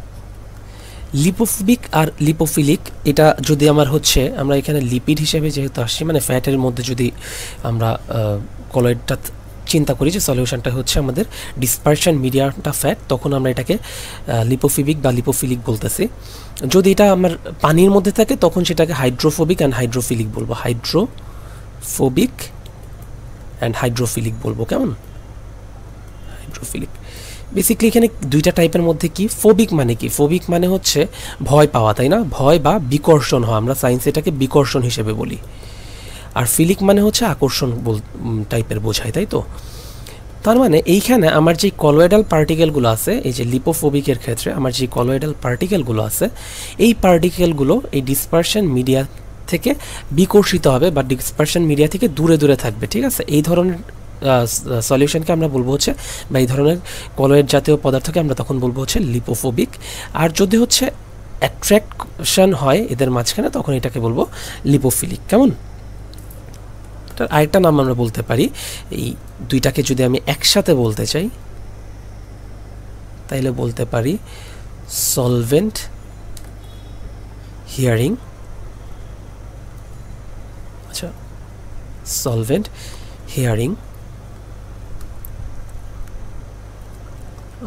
লিপোফোবিক আর লিপোফিলিক, এটা যদি আমার হচ্ছে, আমরা এখানে লিপিড হিসেবে যেহেতু আসছি, মানে ফ্যাটের মধ্যে যদি আমরা কলয়েডটা চিন্তা করি যে সলিউশনটা হচ্ছে আমাদের ডিসপারশন মিডিয়ামটা ফ্যাট, তখন আমরা এটাকে লিপোফিবিক বা লিপোফিলিক বলতেছি। যদি এটা আমার পানির মধ্যে থাকে, তখন সেটাকে হাইড্রোফোবিক অ্যান্ড হাইড্রোফিলিক বলবো। হাইড্রোফোবিক অ্যান্ড হাইড্রোফিলিক বলবো। কেমন? হাইড্রোফিলিক। বেসিক্যালি এখানে 2টা টাইপের মধ্যে কি, ফোবিক মানে কি? ফোবিক মানে হচ্ছে ভয় পাওয়া, তাই না? ভয় বা বিকর্ষণ হওয়া, আমরা সায়েন্সে এটাকে বিকর্ষণ হিসেবে বলি। আর ফিলিক মানে হচ্ছে আকর্ষণ টাইপের বোঝায়, তাই তো? তার মানে এইখানে আমার যে কলয়েডাল পার্টিকেলগুলো আছে, এই যে লিপোফোবিকের ক্ষেত্রে আমার যে কলয়েডাল পার্টিকেলগুলো আছে, এই পার্টিকেলগুলো এই ডিসপারশন মিডিয়া থেকে বিকর্ষিত হবে বা ডিসপারশন মিডিয়া থেকে দূরে দূরে থাকবে। ঠিক আছে, এই ধরনের সলিউশনকে আমরা বলবো হচ্ছে, বা এই ধরনের কলয়েড জাতীয় পদার্থকে আমরা তখন বলবো হচ্ছে লিপোফোবিক। আর যদি হচ্ছে অ্যাট্রাকশন হয় এদের মাঝখানে, তখন এটাকে বলবো লিপোফিলিক। কেমন? আরেকটা নাম আমরা বলতে পারি, এই 2টাকে যদি আমি একসাথে বলতে চাই, তাইলে বলতে পারি সলভেন্ট হিয়ারিং। আচ্ছা, সলভেন্ট হিয়ারিং।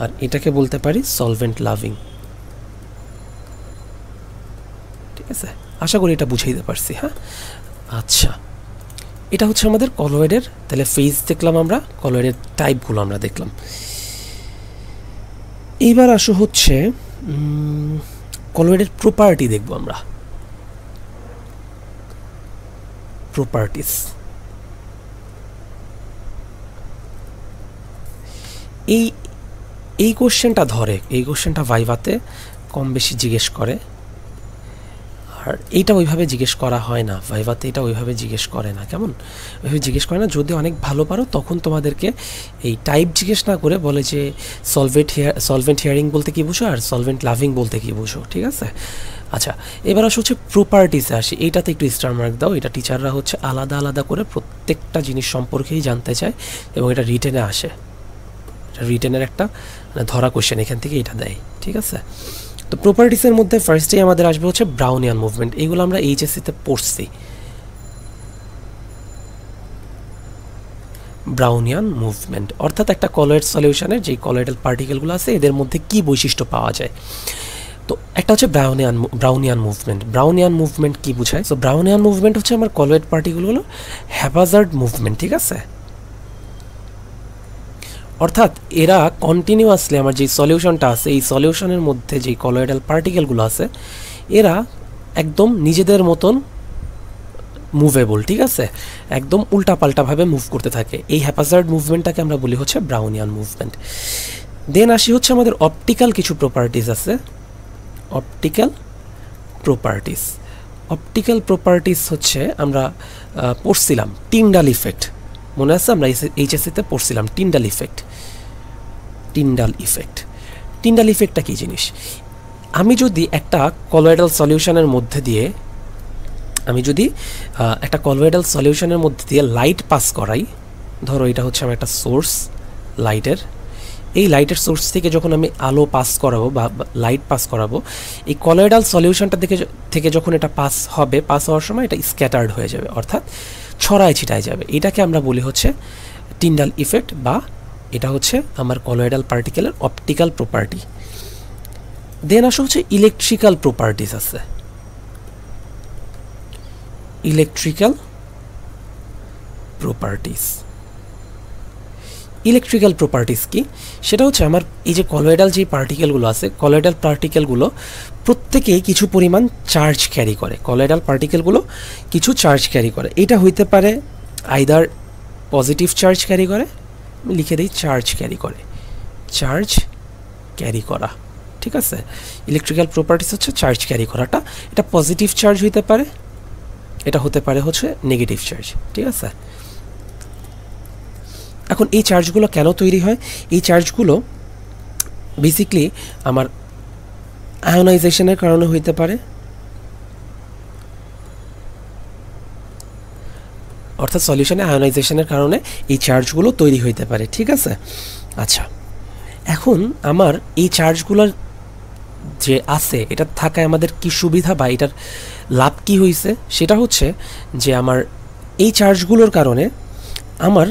আর এটাকে বলতে পারি সলভেন্ট লাভিং। ঠিক আছে, আশা করি এটা বুঝিয়ে দিতে পারছি। হ্যাঁ, আচ্ছা, এটা হচ্ছে আমাদের কলয়েডের তাহলে ফেজ দেখলাম, আমরা কলয়েডের টাইপগুলো আমরা দেখলাম। এইবার আসো হচ্ছে কলয়েডের প্রপার্টি দেখব আমরা। প্রপার্টিস, এই কোশ্চেনটা ধরে, এই কোশ্চেনটা ভাইভাতে কম বেশি জিজ্ঞেস করে, আর এইটা ওইভাবে জিজ্ঞেস করা হয় না ভাইভাতে, এটা ওইভাবে জিজ্ঞেস করে না। কেমন? ওইভাবে জিজ্ঞেস করে না। যদি অনেক ভালো পারো, তখন তোমাদেরকে এই টাইপ জিজ্ঞেস না করে বলে যে সলভেন্ট হিয়ারিং বলতে কী বুঝো আর সলভেন্ট লাভিং বলতে কী বুঝো। ঠিক আছে, আচ্ছা, এবার আসে হচ্ছে প্রপার্টিসে আসি। এইটাতে একটু স্টার মার্ক দাও। এটা টিচাররা হচ্ছে আলাদা আলাদা করে প্রত্যেকটা জিনিস সম্পর্কেই জানতে চায়, এবং এটা রিটেনে আসে। এটা রিটেনের একটা ধরা কোশ্চেন, এখান থেকে এটা দেয়। ঠিক আছে, তো প্রপার্টিসের মধ্যে ফার্স্টেই আমাদের আসবে হচ্ছে ব্রাউনিয়ান মুভমেন্ট, এইগুলো আমরা এইচএসসিতে পড়ছি। ব্রাউনিয়ান মুভমেন্ট অর্থাৎ একটা কলয়েড সলিউশনের যে কলয়েডাল পার্টিকেলগুলো আছে এদের মধ্যে কি বৈশিষ্ট্য পাওয়া যায়। তো একটা হচ্ছে ব্রাউনিয়ান মুভমেন্ট। ব্রাউনিয়ান মুভমেন্ট কি বোঝায়? সো ব্রাউনিয়ান মুভমেন্ট হচ্ছে আমার কলয়েড পার্টিকেলগুলো হ্যাপাজার্ড মুভমেন্ট, ঠিক আছে? অর্থাৎ এরা কন্টিনিউয়াসলি আমার যে সলিউশনটা আছে এই সলিউশনের মধ্যে যে কলয়েডাল পার্টিকেলগুলো আছে এরা একদম নিজেদের মতন মুভেবল, ঠিক আছে? একদম উল্টাপাল্টাভাবে মুভ করতে থাকে। এই হ্যাপাজার্ড মুভমেন্টটাকে আমরা বলি হচ্ছে ব্রাউনিয়ান মুভমেন্ট। দেন আসি হচ্ছে আমাদের অপটিক্যাল কিছু প্রপার্টিজ আছে। অপটিক্যাল প্রপার্টিস, অপটিক্যাল প্রপার্টিস হচ্ছে আমরা পড়ছিলাম টিন্ডাল ইফেক্ট, মনে আছে? আমরা এইচএসসিতে পড়ছিলাম Tyndall effect. Tyndall effect, Tyndall ইফেক্টটা কী জিনিস? আমি যদি একটা কলয়েডাল সলিউশনের মধ্যে দিয়ে লাইট পাস করাই, ধরো এটা হচ্ছে আমার একটা সোর্স লাইটের, এই লাইটের সোর্স থেকে যখন আমি আলো পাস করাবো বা লাইট পাস করাবো, এই কলয়েডাল সলিউশনটা থেকে যখন এটা পাস হওয়ার সময় এটা স্ক্যাটার্ড হয়ে যাবে, অর্থাৎ ছড়ায় ছিটায় যাবে। এটাকে আমরা বলি হচ্ছে টিন্ডাল ইফেক্ট, বা এটা হচ্ছে আমার কলয়েডাল পার্টিকেলের অপটিক্যাল প্রপার্টি। দেন আসা হচ্ছে ইলেকট্রিক্যাল প্রপার্টিস আছে। ইলেকট্রিক্যাল প্রপার্টিস, ইলেকট্রিক্যাল প্রপার্টিস কি? সেটা হচ্ছে আমার এই যে কলয়েডাল যে পার্টিকেলগুলো আছে, কলয়েডাল পার্টিকেলগুলো প্রত্যেকেই কিছু পরিমাণ চার্জ ক্যারি করে। কলয়েডাল পার্টিকেলগুলো কিছু চার্জ ক্যারি করে। এটা হইতে পারে আইদার পজিটিভ চার্জ ক্যারি করে, আমি লিখে দিই চার্জ ক্যারি করে, চার্জ ক্যারি করা, ঠিক আছে? ইলেকট্রিক্যাল প্রপার্টিস হচ্ছে চার্জ ক্যারি করাটা। এটা পজিটিভ চার্জ হইতে পারে, এটা হতে পারে হচ্ছে নেগেটিভ চার্জ, ঠিক আছে? এখন এই চার্জগুলো কেন তৈরি হয়? এই চার্জগুলো বেসিকলি আমার আয়োনাইজেশনের কারণে হইতে পারে, অর্থাৎ সলিউশনে আয়োনাইজেশনের কারণে এই চার্জগুলো তৈরি হইতে পারে, ঠিক আছে? আচ্ছা, এখন আমার এই চার্জগুলোর যে আছে এটা থাকায় আমাদের কি সুবিধা বা এটার লাভ কি হয়েছে? সেটা হচ্ছে যে আমার এই চার্জগুলোর কারণে আমার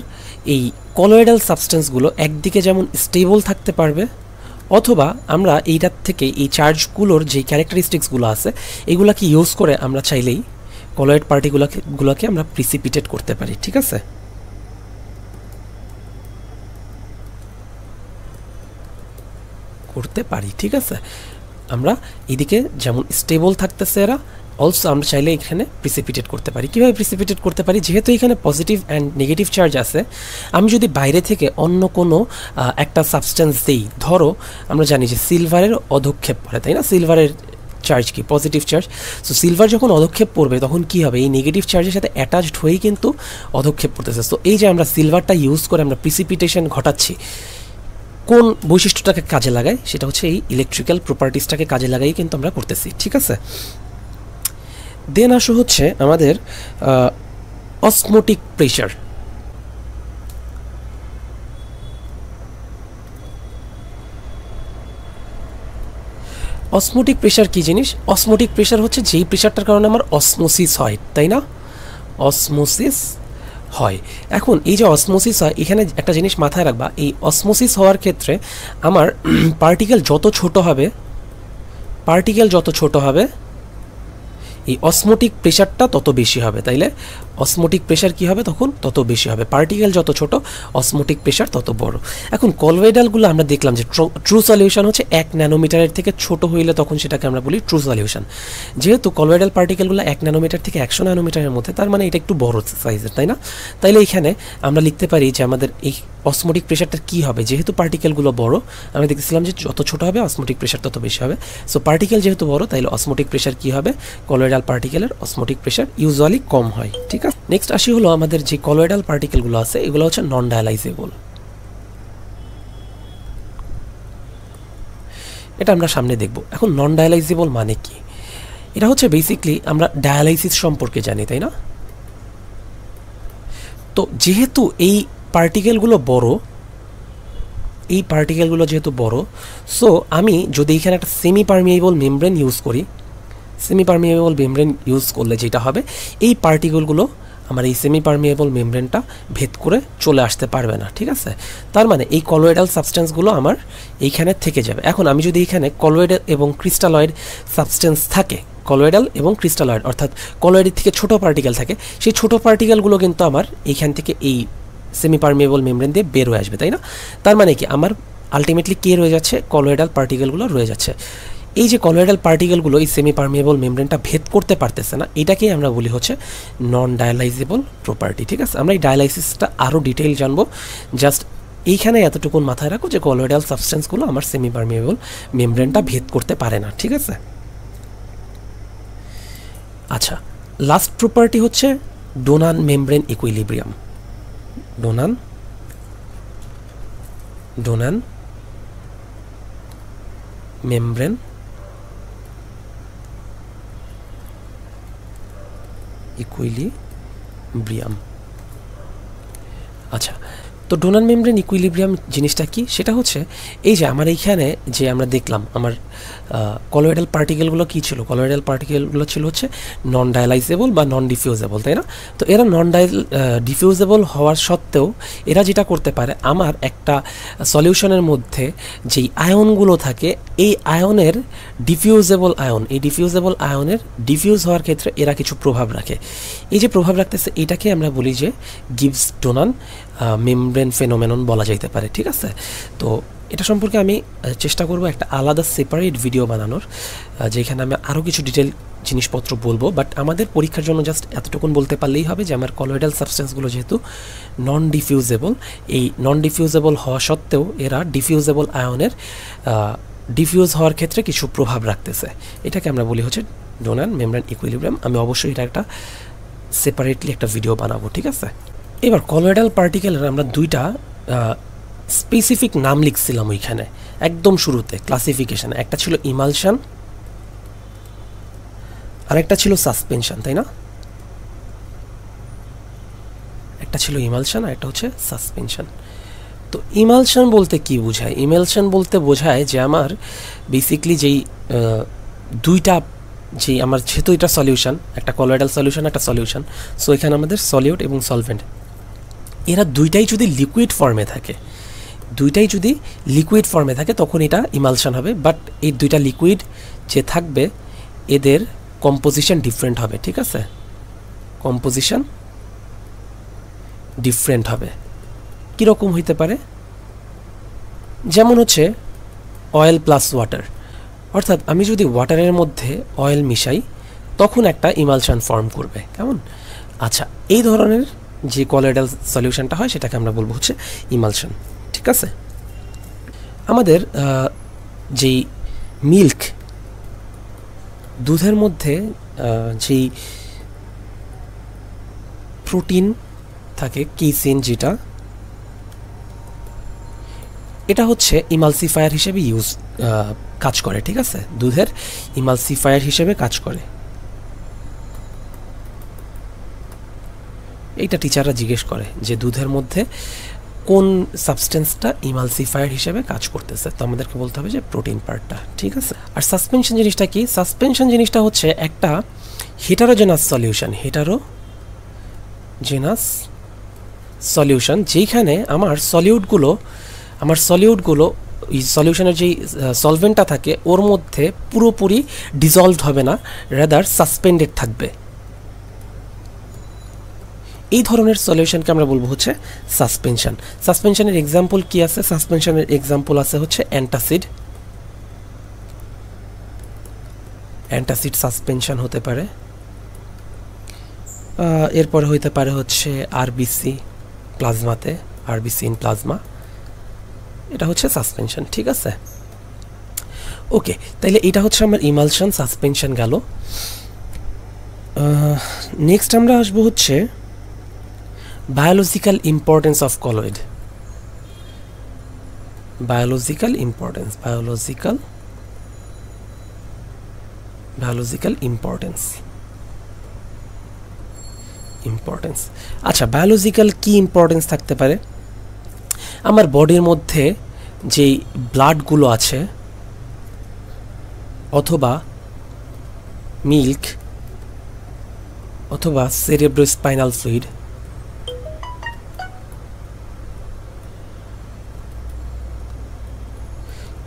এই কলয়েডাল সাবস্টেন্সগুলো একদিকে যেমন স্টেবল থাকতে পারবে, অথবা আমরা এইটার থেকে এই চার্জগুলোর যে ক্যারেক্টারিস্টিক্সগুলো আছে এগুলাকে ইউজ করে আমরা চাইলেই কলয়েড পার্টিগুলোকে আমরা প্রিসিপিটেট করতে পারি, ঠিক আছে? করতে পারি, ঠিক আছে? আমরা এদিকে যেমন স্টেবল থাকতেছে এরা, অলসো আমরা চাইলে এখানে প্রিসিপিটেট করতে পারি। কীভাবে প্রিসিপিটেট করতে পারি? যেহেতু এখানে পজিটিভ অ্যান্ড নেগেটিভ চার্জ আছে, আমি যদি বাইরে থেকে অন্য কোনো একটা সাবস্টেন্স দিই, ধরো আমরা জানি যে সিলভারের অধক্ষেপ পড়ে, তাই না? সিলভারের চার্জ কি? Positive charge. সো সিলভার যখন অধক্ষেপ পড়বে তখন কি হবে? এই নেগেটিভ চার্জের সাথে অ্যাটাচড হয়েই কিন্তু অধক্ষেপ পড়তেছে। সো এই যে আমরা সিলভারটা ইউজ করে আমরা প্রিসিপিটেশন ঘটাচ্ছি, কোন বৈশিষ্ট্যটাকে কাজে লাগায়? সেটা হচ্ছে এই ইলেকট্রিক্যাল প্রপার্টিসটাকে কাজে লাগাই কিন্তু আমরা করতেছি, ঠিক আছে? দেন আসো হচ্ছে আমাদের অসমোটিক প্রেশার। অসমোটিক প্রেশার কি জিনিস? অসমোটিক প্রেশার হচ্ছে যেই প্রেশারটার কারণে আমার অসমোসিস হয়, তাই না? অসমোসিস হয়। এখন এই যে অসমোসিস হয়, এখানে একটা জিনিস মাথায় রাখবা, এই অসমোসিস হওয়ার ক্ষেত্রে আমার পার্টিকেল যত ছোট হবে এই অসমোটিক প্রেশারটা তত বেশি হবে। তাইলে অসমোটিক প্রেশার কি হবে? তখন তত বেশি হবে। পার্টিকেল যত ছোট, অসমোটিক প্রেশার তত বড়। এখন কলয়েডালগুলো আমরা দেখলাম যে ট্রু সলিউশন হচ্ছে 1 ন্যানোমিটারের থেকে ছোট হইলে তখন সেটাকে আমরা বলি ট্রু সলিউশন। যেহেতু কলয়েডাল পার্টিকেলগুলো 1 ন্যানোমিটার থেকে 100 ন্যানোমিটারের মধ্যে, তার মানে এটা একটু বড় সাইজের, তাই না? তাইলে এখানে আমরা লিখতে পারি যে আমাদের এই অসমোটিক প্রেশারটা কি হবে? যেহেতু পার্টিকেলগুলো বড়, আমরা দেখতেছিলাম যে যত ছোট হবে অসমোটিক প্রেশার তত বেশি হবে। সো পার্টিকেল যেহেতু বড়, তাইলে অসমোটিক প্রেশার কি হবে? কলয়েডাল পার্টিকেলের অসমোটিক প্রেশার ইউজুয়ালি কম হয়, ঠিক আছে? নেক্সট আসি হলো আমাদের যে কলয়েডাল পার্টিকেলগুলো আছে এগুলো হচ্ছে নন ডায়ালাইজেবল। এটা আমরা সামনে দেখব। এখন নন ডায়ালাইজেবল মানে কি? এটা হচ্ছে বেসিকলি আমরা ডায়ালাইসিস সম্পর্কে জানি, তাই না? তো যেহেতু এই পার্টিকেলগুলো বড়, এই পার্টিকেলগুলো যেহেতু বড়, সো আমি যদি এখানে একটা সেমি পারমিয়েবল মেমব্রেন ইউজ করি, সেমি পারমিয়েবল মেমব্রেন ইউজ করলে যেটা হবে, এই পার্টিকেলগুলো আমার এই সেমি পারমিয়েবল মেমব্রেনটা ভেদ করে চলে আসতে পারবে না, ঠিক আছে। তার মানে এই কলোয়েডাল সাবস্টেন্সগুলো আমার এইখানে থেকে যাবে। এখন আমি যদি এইখানে কলোয়েডাল এবং ক্রিস্টালয়েড সাবস্টেন্স থাকে, কলোয়েডাল এবং ক্রিস্টালয়েড অর্থাৎ কলোয়েডের থেকে ছোট পার্টিকেল থাকে, সেই ছোট পার্টিকেলগুলো কিন্তু আমার এইখান থেকে এই সেমি পারমিয়েবল মেমব্রেন দিয়ে বের হয়ে আসবে, তাই না? তার মানে কি আমার আলটিমেটলি কে রয়ে যাচ্ছে? কলোয়েডাল পার্টিকেলগুলো রয়ে যাচ্ছে। এই যে কলোয়েডাল পার্টিকেলগুলো এই সেমি পারমিয়েবল মেমব্রেনটা ভেদ করতে পারতেছে না, এটাকেই আমরা বলি হচ্ছে নন ডায়ালাইজেবল প্রপার্টি, ঠিক আছে। আমরা এই ডায়ালাইসিসটা আরও ডিটেইল জানবো, জাস্ট এইখানে এতটুকুন মাথায় রাখো যে কলোয়েডাল সাবস্টেন্সগুলো আমার সেমি পারমিয়েবল মেমব্রেনটা ভেদ করতে পারে না, ঠিক আছে। আচ্ছা, লাস্ট প্রপার্টি হচ্ছে Donnan membrane equilibrium. Donnan membrane equilibrium. আচ্ছা, তো ডোনান মেমব্রেন ইকুইলিব্রিয়াম জিনিসটা কি? সেটা হচ্ছে এই যে আমার এইখানে যে আমরা দেখলাম আমার কলোয়েডাল পার্টিকেলগুলো কী ছিল? কলোয়েডাল পার্টিকেলগুলো ছিল হচ্ছে নন ডায়ালাইজেবল বা নন ডিফিউজেবল, তাই না? তো এরা নন ডিফিউজেবল হওয়ার সত্ত্বেও এরা যেটা করতে পারে, আমার একটা সলিউশনের মধ্যে যেই আয়নগুলো থাকে, এই আয়নের ডিফিউজেবল আয়ন, এই ডিফিউজেবল আয়নের ডিফিউজ হওয়ার ক্ষেত্রে এরা কিছু প্রভাব রাখে। এই যে প্রভাব রাখতেছে, এটাকে আমরা বলি যে গিভস ডোনান মেমব্রেন ফেনোমেনন বলা যাইতে পারে, ঠিক আছে। তো এটা সম্পর্কে আমি চেষ্টা করব একটা আলাদা সেপারেট ভিডিও বানানোর, যেখানে আমি আরও কিছু ডিটেল জিনিসপত্র বলবো। বাট আমাদের পরীক্ষার জন্য জাস্ট এতটুকুন বলতে পারলেই হবে যে আমার কলোয়েডাল সাবস্টেন্সগুলো যেহেতু নন ডিফিউজেবল, এই নন ডিফিউজেবল হওয়া সত্ত্বেও এরা ডিফিউজেবল আয়নের ডিফিউজ হওয়ার ক্ষেত্রে কিছু প্রভাব রাখতেছে, এটাকে আমরা বলি হচ্ছে ডোনান মেমব্রেন ইকুইলিব্রিয়াম। আমি অবশ্যই এটা একটা সেপারেটলি একটা ভিডিও বানাবো, ঠিক আছে। এবার কলোয়েডাল পার্টিকেলের আমরা দুইটা স্পেসিফিক নাম লিখছিলাম ওইখানে একদম শুরুতে ক্লাসিফিকেশন। একটা ছিল ইমালশন, আরেকটা ছিল সাসপেনশন, তাই না? একটা ছিল ইমালশন আর একটা হচ্ছে সাসপেনশন। তো ইমালশন বলতে কি বোঝায়? ইমালশন বলতে বোঝায় যে আমার বেসিকলি যেই দুইটা, যে আমার যেহেতু এটা সলিউশন, একটা কলোয়েডাল সলিউশন, একটা সলিউশন, সো এখানে আমাদের সলিউট এবং সলভেন্ট, এরা দুইটাই যদি লিকুইড ফর্মে থাকে, তখন এটা ইমালশন হবে। বাট এই দুইটা লিকুইড যে থাকবে এদের কম্পোজিশন ডিফারেন্ট হবে, ঠিক আছে। কম্পোজিশন ডিফারেন্ট হবে। কীরকম হইতে পারে? যেমন হচ্ছে অয়েল প্লাস ওয়াটার, অর্থাৎ আমি যদি ওয়াটারের মধ্যে অয়েল মিশাই তখন একটা ইমালশন ফর্ম করবে, কেমন? আচ্ছা, এই ধরনের যে কলোয়েডাল সলিউশনটা হয় সেটাকে আমরা বলবো হচ্ছে ইমালশন, ঠিক আছে। আমাদের যেই মিল্ক, দুধের মধ্যে যেই প্রোটিন থাকে কেসিন, যেটা এটা হচ্ছে ইমালসিফায়ার হিসেবে কাজ করে, ঠিক আছে। দুধের ইমালসিফায়ার হিসেবে কাজ করে। এইটা টিচাররা জিজ্ঞেস করে যে দুধের মধ্যে কোন সাবস্টেন্সটা ইমালসিফায়ার হিসেবে কাজ করতেছে, তো আমাদেরকে বলতে হবে যে প্রোটিন পার্টটা, ঠিক আছে। আর সাসপেনশন জিনিসটা কি? সাসপেনশন জিনিসটা হচ্ছে একটা হেটারোজেনাস সলিউশন, যেখানে আমার সলিউটগুলো এই সলিউশনের যেই সলভেন্টটা থাকে ওর মধ্যে পুরোপুরি ডিজলভড হবে না, রাদার সাসপেন্ডেড থাকবে। এই ধরনের সলিউশনকে আমরা বলবো হচ্ছে সাসপেনশন। সাসপেনশনের এক্সাম্পল কি আছে? সাসপেনশনের এক্সাম্পল আছে হচ্ছে অ্যান্টাসিড সাসপেনশন হতে পারে। এরপরে হইতে পারে হচ্ছে আরবিসি প্লাজমাতে, আরবিসি ইন প্লাজমা, এটা হচ্ছে সাসপেনশন, ঠিক আছে। ওকে, তাইলে এটা হচ্ছে আমার ইমালশন, সাসপেনশন গেল। নেক্সট আমরা আসবো হচ্ছে biological importance of colloid. Biological importance. আচ্ছা, বায়োলজিক্যাল কি ইম্পর্টেন্স থাকতে পারে? আমার বডির মধ্যে যেই ব্লাডগুলো আছে অথবা মিল্ক অথবা সেরেব্রোস্পাইনাল ফ্লুইড,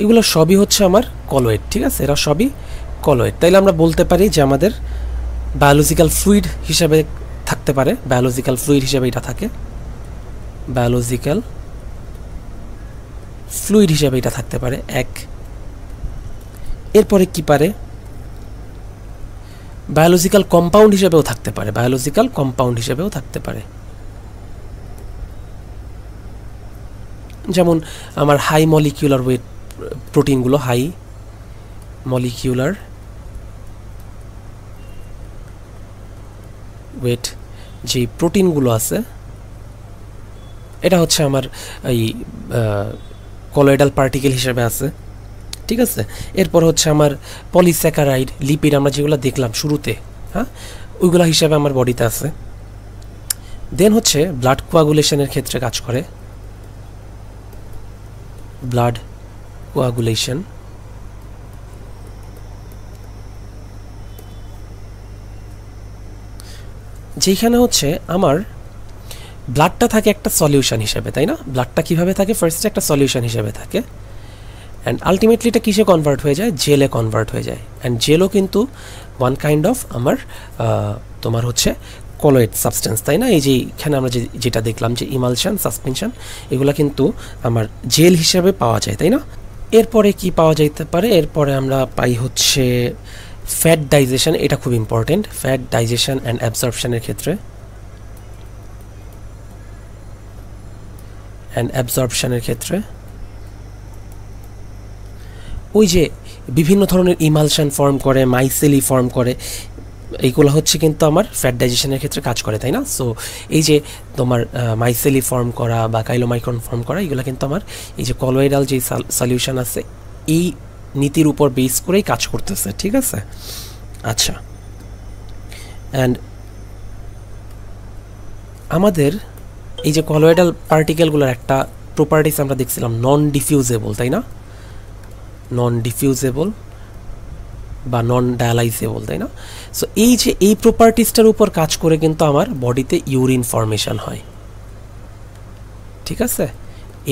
এগুলো সবই হচ্ছে আমার কলয়েড। ঠিক আছে, এরা সবই কলয়েড। তাইলে আমরা বলতে পারি যে আমাদের বায়োলজিক্যাল ফ্লুইড হিসাবে থাকতে পারে, বায়োলজিক্যাল ফ্লুইড হিসাবে এটা থাকে, বায়োলজিক্যাল ফ্লুইড হিসাবে এটা থাকতে পারে এক। এরপরে কি পারে, বায়োলজিক্যাল কম্পাউন্ড হিসেবেও থাকতে পারে, বায়োলজিক্যাল কম্পাউন্ড হিসেবেও থাকতে পারে। যেমন আমার হাই মলিকিউলার ওয়েট প্রোটিনগুলো, হাই মলিকিউলার ওয়েট যে প্রোটিনগুলো আছে, এটা হচ্ছে আমার এই কলয়েডাল পার্টিকেল হিসেবে আছে। ঠিক আছে, এরপর হচ্ছে আমার পলিস্যাকারাইড, লিপিড, আমরা যেগুলো দেখলাম শুরুতে, হ্যাঁ, ওইগুলো হিসাবে আমার বডিতে আছে। দেন হচ্ছে ব্লাড কোয়াগুলেশনের ক্ষেত্রে কাজ করে, ব্লাড কোয়াগুলেশন। যেখানে হচ্ছে আমার ব্লাডটা থাকে একটা সলিউশন হিসেবে, তাই না? ব্লাডটা কিভাবে থাকে, ফার্স্টে একটা সলিউশন হিসেবে থাকে, অ্যান্ড আলটিমেটলি এটা কিসে কনভার্ট হয়ে যায়, জেলে কনভার্ট হয়ে যায়। অ্যান্ড জেলও কিন্তু ওয়ান কাইন্ড অফ আমার তোমার হচ্ছে কলয়েড সাবস্টেন্স, তাই না? এই যে এখানে আমরা যেটা দেখলাম যে ইমালশন, সাসপেনশন, এগুলো কিন্তু আমার জেল হিসেবে পাওয়া যায়, তাই না? এরপরে কি পাওয়া যাইতে পারে, এরপরে আমরা পাই হচ্ছে ফ্যাট ডাইজেশন। এটা খুব ইম্পর্টেন্ট, ফ্যাট ডাইজেশন অ্যান্ড অ্যাবজর্পশনের ক্ষেত্রে, অ্যাবজর্পশনের ক্ষেত্রে ওই যে বিভিন্ন ধরনের ইমালশন ফর্ম করে, মাইসেলি ফর্ম করে, এইগুলো হচ্ছে কিন্তু আমার ফ্যাট ডাইজেশনের ক্ষেত্রে কাজ করে, তাই না? সো এই যে তোমার মাইসেলি ফর্ম করা বা কাইলোমাইক্রন ফর্ম করা, এগুলো কিন্তু আমার এই যে কলয়েডাল যে সলিউশন আছে এই নীতির উপর বেস করেই কাজ করতেছে। ঠিক আছে, আচ্ছা। অ্যান্ড আমাদের এই যে কলয়েডাল পার্টিকেলগুলোর একটা প্রপার্টিস আমরা দেখছিলাম, নন ডিফিউজেবল, তাই না? নন ডিফিউজেবল বা নন ডায়ালাইজেবল, তাই না? সো এই যে এই প্রপার্টিসটার উপর কাজ করে কিন্তু আমার বডিতে ইউরিন ফর্মেশন হয়। ঠিক আছে,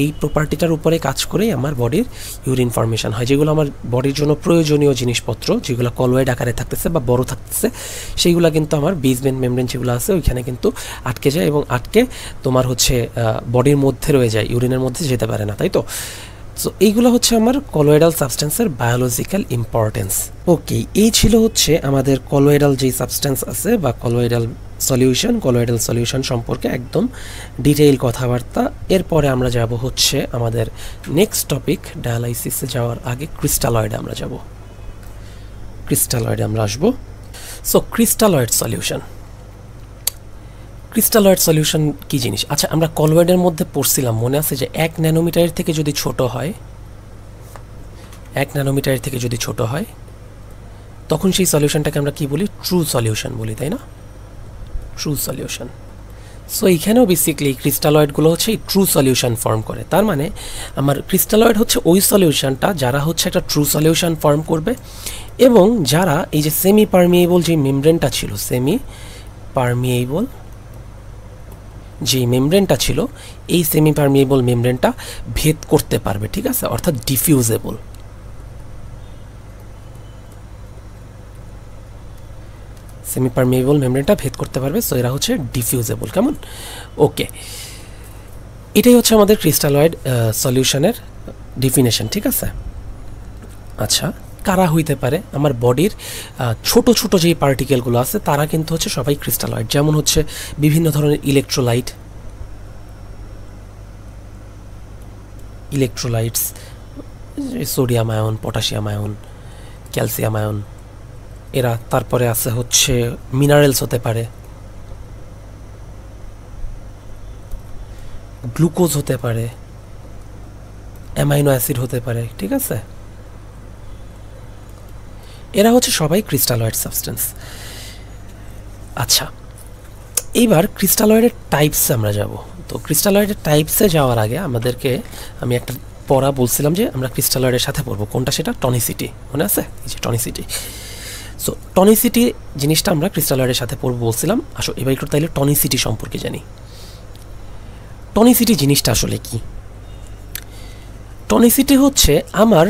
এই প্রপার্টিটার উপরে কাজ করেই আমার বডির ইউরিন ফর্মেশন হয়, যেগুলো আমার বডির জন্য প্রয়োজনীয় জিনিসপত্র, যেগুলো কলয়েড আকারে থাকতেছে বা বড় থাকতেছে, সেইগুলো কিন্তু আমার বেসমেন্ট মেমব্রেন যেগুলো আছে ওইখানে কিন্তু আটকে যায়, এবং আটকে তোমার হচ্ছে বডির মধ্যে রয়ে যায়, ইউরিনের মধ্যে যেতে পারে না, তাই তো? সো এইগুলো হচ্ছে আমার কলয়েডাল সাবস্টেন্সের বায়োলজিক্যাল ইম্পর্টেন্স। ওকে, এই ছিল হচ্ছে আমাদের কলয়েডাল যেই সাবস্টেন্স আছে বা কলয়েডাল সলিউশন সম্পর্কে একদম ডিটেইল কথাবার্তা। এরপরে আমরা যাব হচ্ছে আমাদের নেক্সট টপিক, ডায়ালাইসিসে যাওয়ার আগে ক্রিস্টালয়েডে আমরা যাব, ক্রিস্টালয়েডে আমরা আসবো। So crystalloid solution, crystalloid solution কী জিনিস? আচ্ছা, আমরা কলয়েডের মধ্যে পড়ছিলাম, মনে আছে যে 1 ন্যানোমিটারের থেকে যদি ছোট হয়, 1 ন্যানোমিটারের থেকে যদি ছোট হয়, তখন সেই সলিউশনটাকে আমরা কি বলি? ট্রু সলিউশন বলি, তাই না? True solution. সো এইখানেও বেসিক্যালি ক্রিস্টালয়েডগুলো হচ্ছে এই ট্রু সলিউশন ফর্ম করে। তার মানে আমার ক্রিস্টালয়েড হচ্ছে ওই সলিউশনটা যারা হচ্ছে একটা ট্রু সলিউশন ফর্ম করবে, এবং যারা এই যে সেমি পারমিয়েবল যে মেমব্রেনটা ছিল, সেমি পারমিয়েবল যে মেমব্রেনটা ছিল, এই সেমি পারমিয়েবল মেমব্রেনটা ভেদ করতে পারবে। ঠিক আছে, অর্থাৎ ডিফিউজেবল। সেমি পারমিয়েবল মেমব্রেনটা ভেদ করতে পারবে, সো এরা হচ্ছে ডিফিউজেবল। কেমন? ওকে, এটাই হচ্ছে আমাদের ক্রিস্টালয়েড সলিউশনের ডেফিনেশন। ঠিক আছে, আচ্ছা, কারা হইতে পারে? আমার বডির ছোট ছোট যেই পার্টিকেলগুলো আছে তারা কিন্তু হচ্ছে সবাই ক্রিস্টালয়েড। যেমন হচ্ছে বিভিন্ন ধরনের electrolytes, sodium ion, potassium ion, calcium ion, এরা। তারপরে আছে হচ্ছে মিনারেলস হতে পারে, গ্লুকোজ হতে পারে, অ্যামাইনো অ্যাসিড হতে পারে। ঠিক আছে, এরা হচ্ছে সবাই ক্রিস্টালয়েড সাবস্টেন্স। আচ্ছা, এইবার ক্রিস্টালয়েডের টাইপসে আমরা যাব। তো ক্রিস্টালয়েডের টাইপসে যাওয়ার আগে আমাদেরকে আমি একটা পড়া বলছিলাম যে আমরা ক্রিস্টালয়েডের সাথে পড়বো, কোনটা সেটা? টনিসিটি, মনে আছে? এই যে টনিসিটি। সো টনিসিটি জিনিসটা আমরা ক্রিস্টালয়েডের সাথে পড়বো বলছিলাম। আসো এবার একটু তাইলে টনিসিটি সম্পর্কে জানি। টনিসিটি জিনিসটা আসলে কি? টনিসিটি হচ্ছে আমার,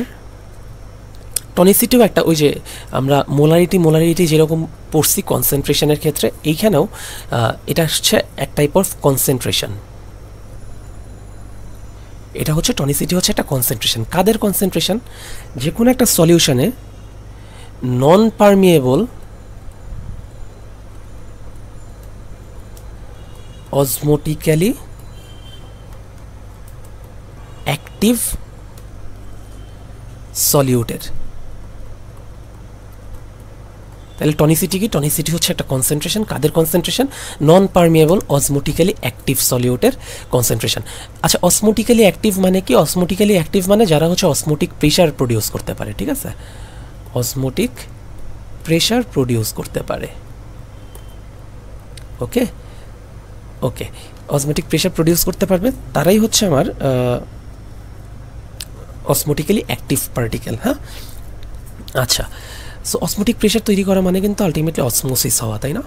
টনিসিটিও একটা, ওই যে আমরা মোলারিটি যেরকম পড়ছি কনসেন্ট্রেশনের ক্ষেত্রে, এইখানেও এটা হচ্ছে এক টাইপ অফ কনসেন্ট্রেশন। এটা হচ্ছে টনিসিটি, হচ্ছে একটা কনসেন্ট্রেশন। কাদের কনসেন্ট্রেশন? যে কোনো একটা সলিউশনে নন পারমিয়েবল অসমোটিক্যালি অ্যাক্টিভ সলিউটের। তাহলে টনিসিটি কি? টনিসিটি হচ্ছে একটা কনসেন্ট্রেশন। কাদের কনসেন্ট্রেশন? নন পারমিয়েবল অসমোটিক্যালি অ্যাক্টিভ সলিউটের কনসেন্ট্রেশন। আচ্ছা, অসমোটিক্যালি অ্যাক্টিভ মানে কি? অসমোটিক্যালি অ্যাক্টিভ মানে যারা হচ্ছে অসমোটিক প্রেশার প্রডিউস করতে পারে, ঠিক আছে? অসমোটিক প্রেশার প্রডিউস করতে পারে। ওকে ওকে, অসমোটিক প্রেশার প্রডিউস করতে পারবে, তারাই হচ্ছে আমার অসমোটিক্যালি অ্যাক্টিভ পার্টিকেল। হ্যাঁ, আচ্ছা। সো অসমোটিক প্রেশার তৈরি করা মানে কিন্তু আলটিমেটলি অসমোসিস হওয়া, তাই না?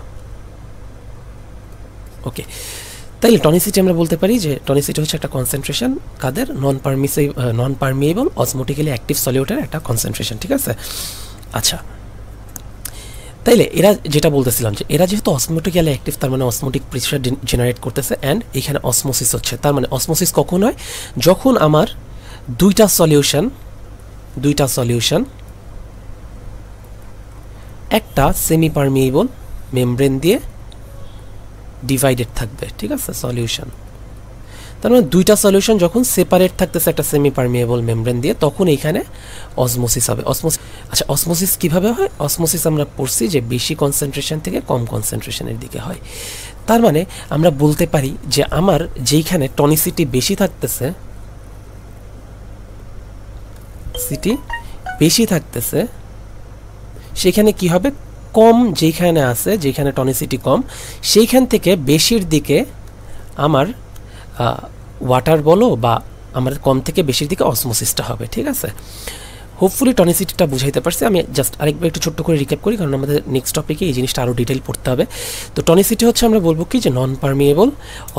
ওকে, তাইলে টনিসিটি আমরা বলতে পারি যে টনিসিটি হচ্ছে একটা কনসেন্ট্রেশন। কাদের? নন পারমিয়েবল অসমোটিক্যালি অ্যাক্টিভ সলিউটের একটা কনসেন্ট্রেশন, ঠিক আছে? আচ্ছা, তাইলে এরা যেটা বলতেছিলাম যে এরা যেহেতু অসমোটিক্যালি অ্যাক্টিভ, তার মানে অসমোটিক প্রেশার জেনারেট করতেছে, অ্যান্ড এখানে অসমোসিস হচ্ছে। তার মানে অসমোসিস কখন হয়? যখন আমার দুইটা সলিউশন একটা সেমি পারমিয়েবল মেমব্রেন দিয়ে ডিভাইডেড থাকবে, ঠিক আছে? সলিউশন, তার মানে দুইটা সলিউশন যখন সেপারেট থাকতেছে একটা সেমি পারমিয়েবল মেমব্রেন দিয়ে, তখন এইখানে অসমোসিস হবে। আচ্ছা, অসমোসিস কিভাবে হয়? অসমোসিস আমরা পড়ছি যে বেশি কনসেন্ট্রেশন থেকে কম কনসেন্ট্রেশনের দিকে হয়। তার মানে আমরা বলতে পারি যে আমার যেইখানে টনিসিটি বেশি থাকতেছে, সেখানে কি হবে? কম যেখানে আছে, যেখানে টনিসিটি কম, সেইখান থেকে বেশির দিকে আমার ওয়াটার বলো বা আমার কম থেকে বেশির দিকে অসমোসিসটা হবে, ঠিক আছে? হোপফুলি টনিসিটিটা বুঝাইতে পারছি। আমি জাস্ট আরেকবার একটু ছোট্ট করে রিক্যাপ করি, কারণ আমাদের নেক্সট টপিকে এই জিনিসটা আরও ডিটেল পড়তে হবে। তো টনিসিটি হচ্ছে আমরা বলবো কি, যে নন পারমিয়েবল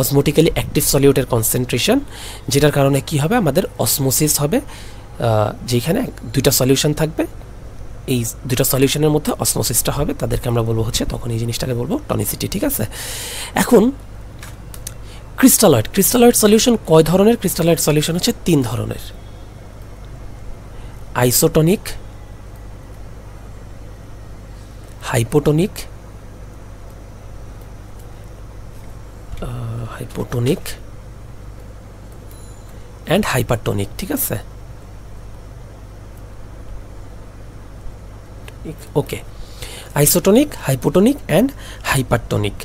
অসমোটিক্যালি অ্যাক্টিভ সলিউটের কনসেন্ট্রেশন, যেটার কারণে কি হবে? আমাদের অসমোসিস হবে। যেখানে দুইটা সলিউশন থাকবে, এই দুইটা সলিউশনের মধ্যে অসমোসিসটা হবে, তাদেরকে আমরা বলবো হচ্ছে, তখন এই জিনিসটাকে বলবো টনিসিটি, ঠিক আছে? এখন ক্রিস্টালয়েড সলিউশন কয় ধরনের? ক্রিস্টালয়েড সলিউশন হচ্ছে 3 ধরনের: আইসোটনিক, হাইপোটনিক অ্যান্ড হাইপারটনিক, ঠিক আছে? ওকে, আইসোটনিক, হাইপোটনিক অ্যান্ড হাইপারটনিক।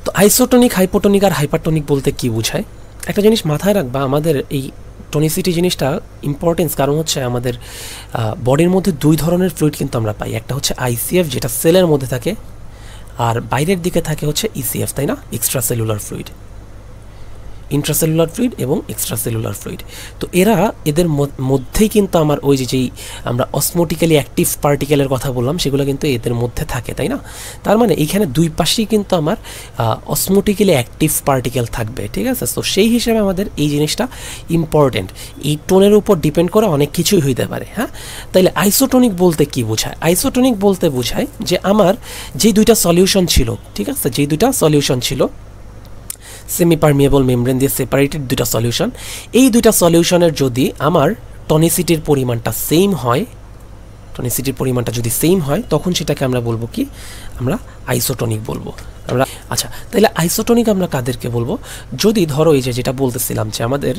তো আইসোটনিক, হাইপোটনিক আর হাইপারটনিক বলতে কি বোঝায়? একটা জিনিস মাথায় রাখবা, আমাদের এই টনিসিটি জিনিসটা ইম্পর্টেন্স, কারণ হচ্ছে আমাদের বডির মধ্যে 2 ধরনের ফ্লুইড কিন্তু আমরা পাই। একটা হচ্ছে আইসিএফ, যেটা সেলের মধ্যে থাকে, আর বাইরের দিকে থাকে হচ্ছে ইসিএফ, তাই না? Extra cellular fluid, intracellular fluid এবং এক্সট্রাসেলুলার ফ্লুইড। তো এদের মধ্যেই কিন্তু আমার ওই যেই আমরা অসমোটিক্যালি অ্যাক্টিভ পার্টিকেলের কথা বললাম, সেগুলো কিন্তু এদের মধ্যে থাকে, তাই না? তার মানে এইখানে 2 পাশেই কিন্তু আমার অসমোটিক্যালি অ্যাক্টিভ পার্টিকেল থাকবে, ঠিক আছে? তো সেই হিসেবে আমাদের এই জিনিসটা ইম্পর্টেন্ট। এই টোনের উপর ডিপেন্ড করে অনেক কিছুই হইতে পারে। হ্যাঁ, তাইলে আইসোটনিক বলতে কি বোঝায়? আইসোটনিক বলতে বোঝায় যে আমার যে 2টা সলিউশন ছিল, ঠিক আছে, যেই 2টা সলিউশন ছিল সেমি পারমিয়েবল মেমব্রেন দিয়ে সেপারেটেড 2টা সলিউশন, এই 2টা সলিউশনের যদি আমার টনিসিটির পরিমাণটা সেম হয়, যদি সেম হয়, তখন সেটাকে আমরা বলবো কি? আমরা আইসোটনিক বলবো। আচ্ছা, তাহলে আইসোটনিক আমরা কাদেরকে বলবো? যদি ধরো এই যেটা বলতেছিলাম যে আমাদের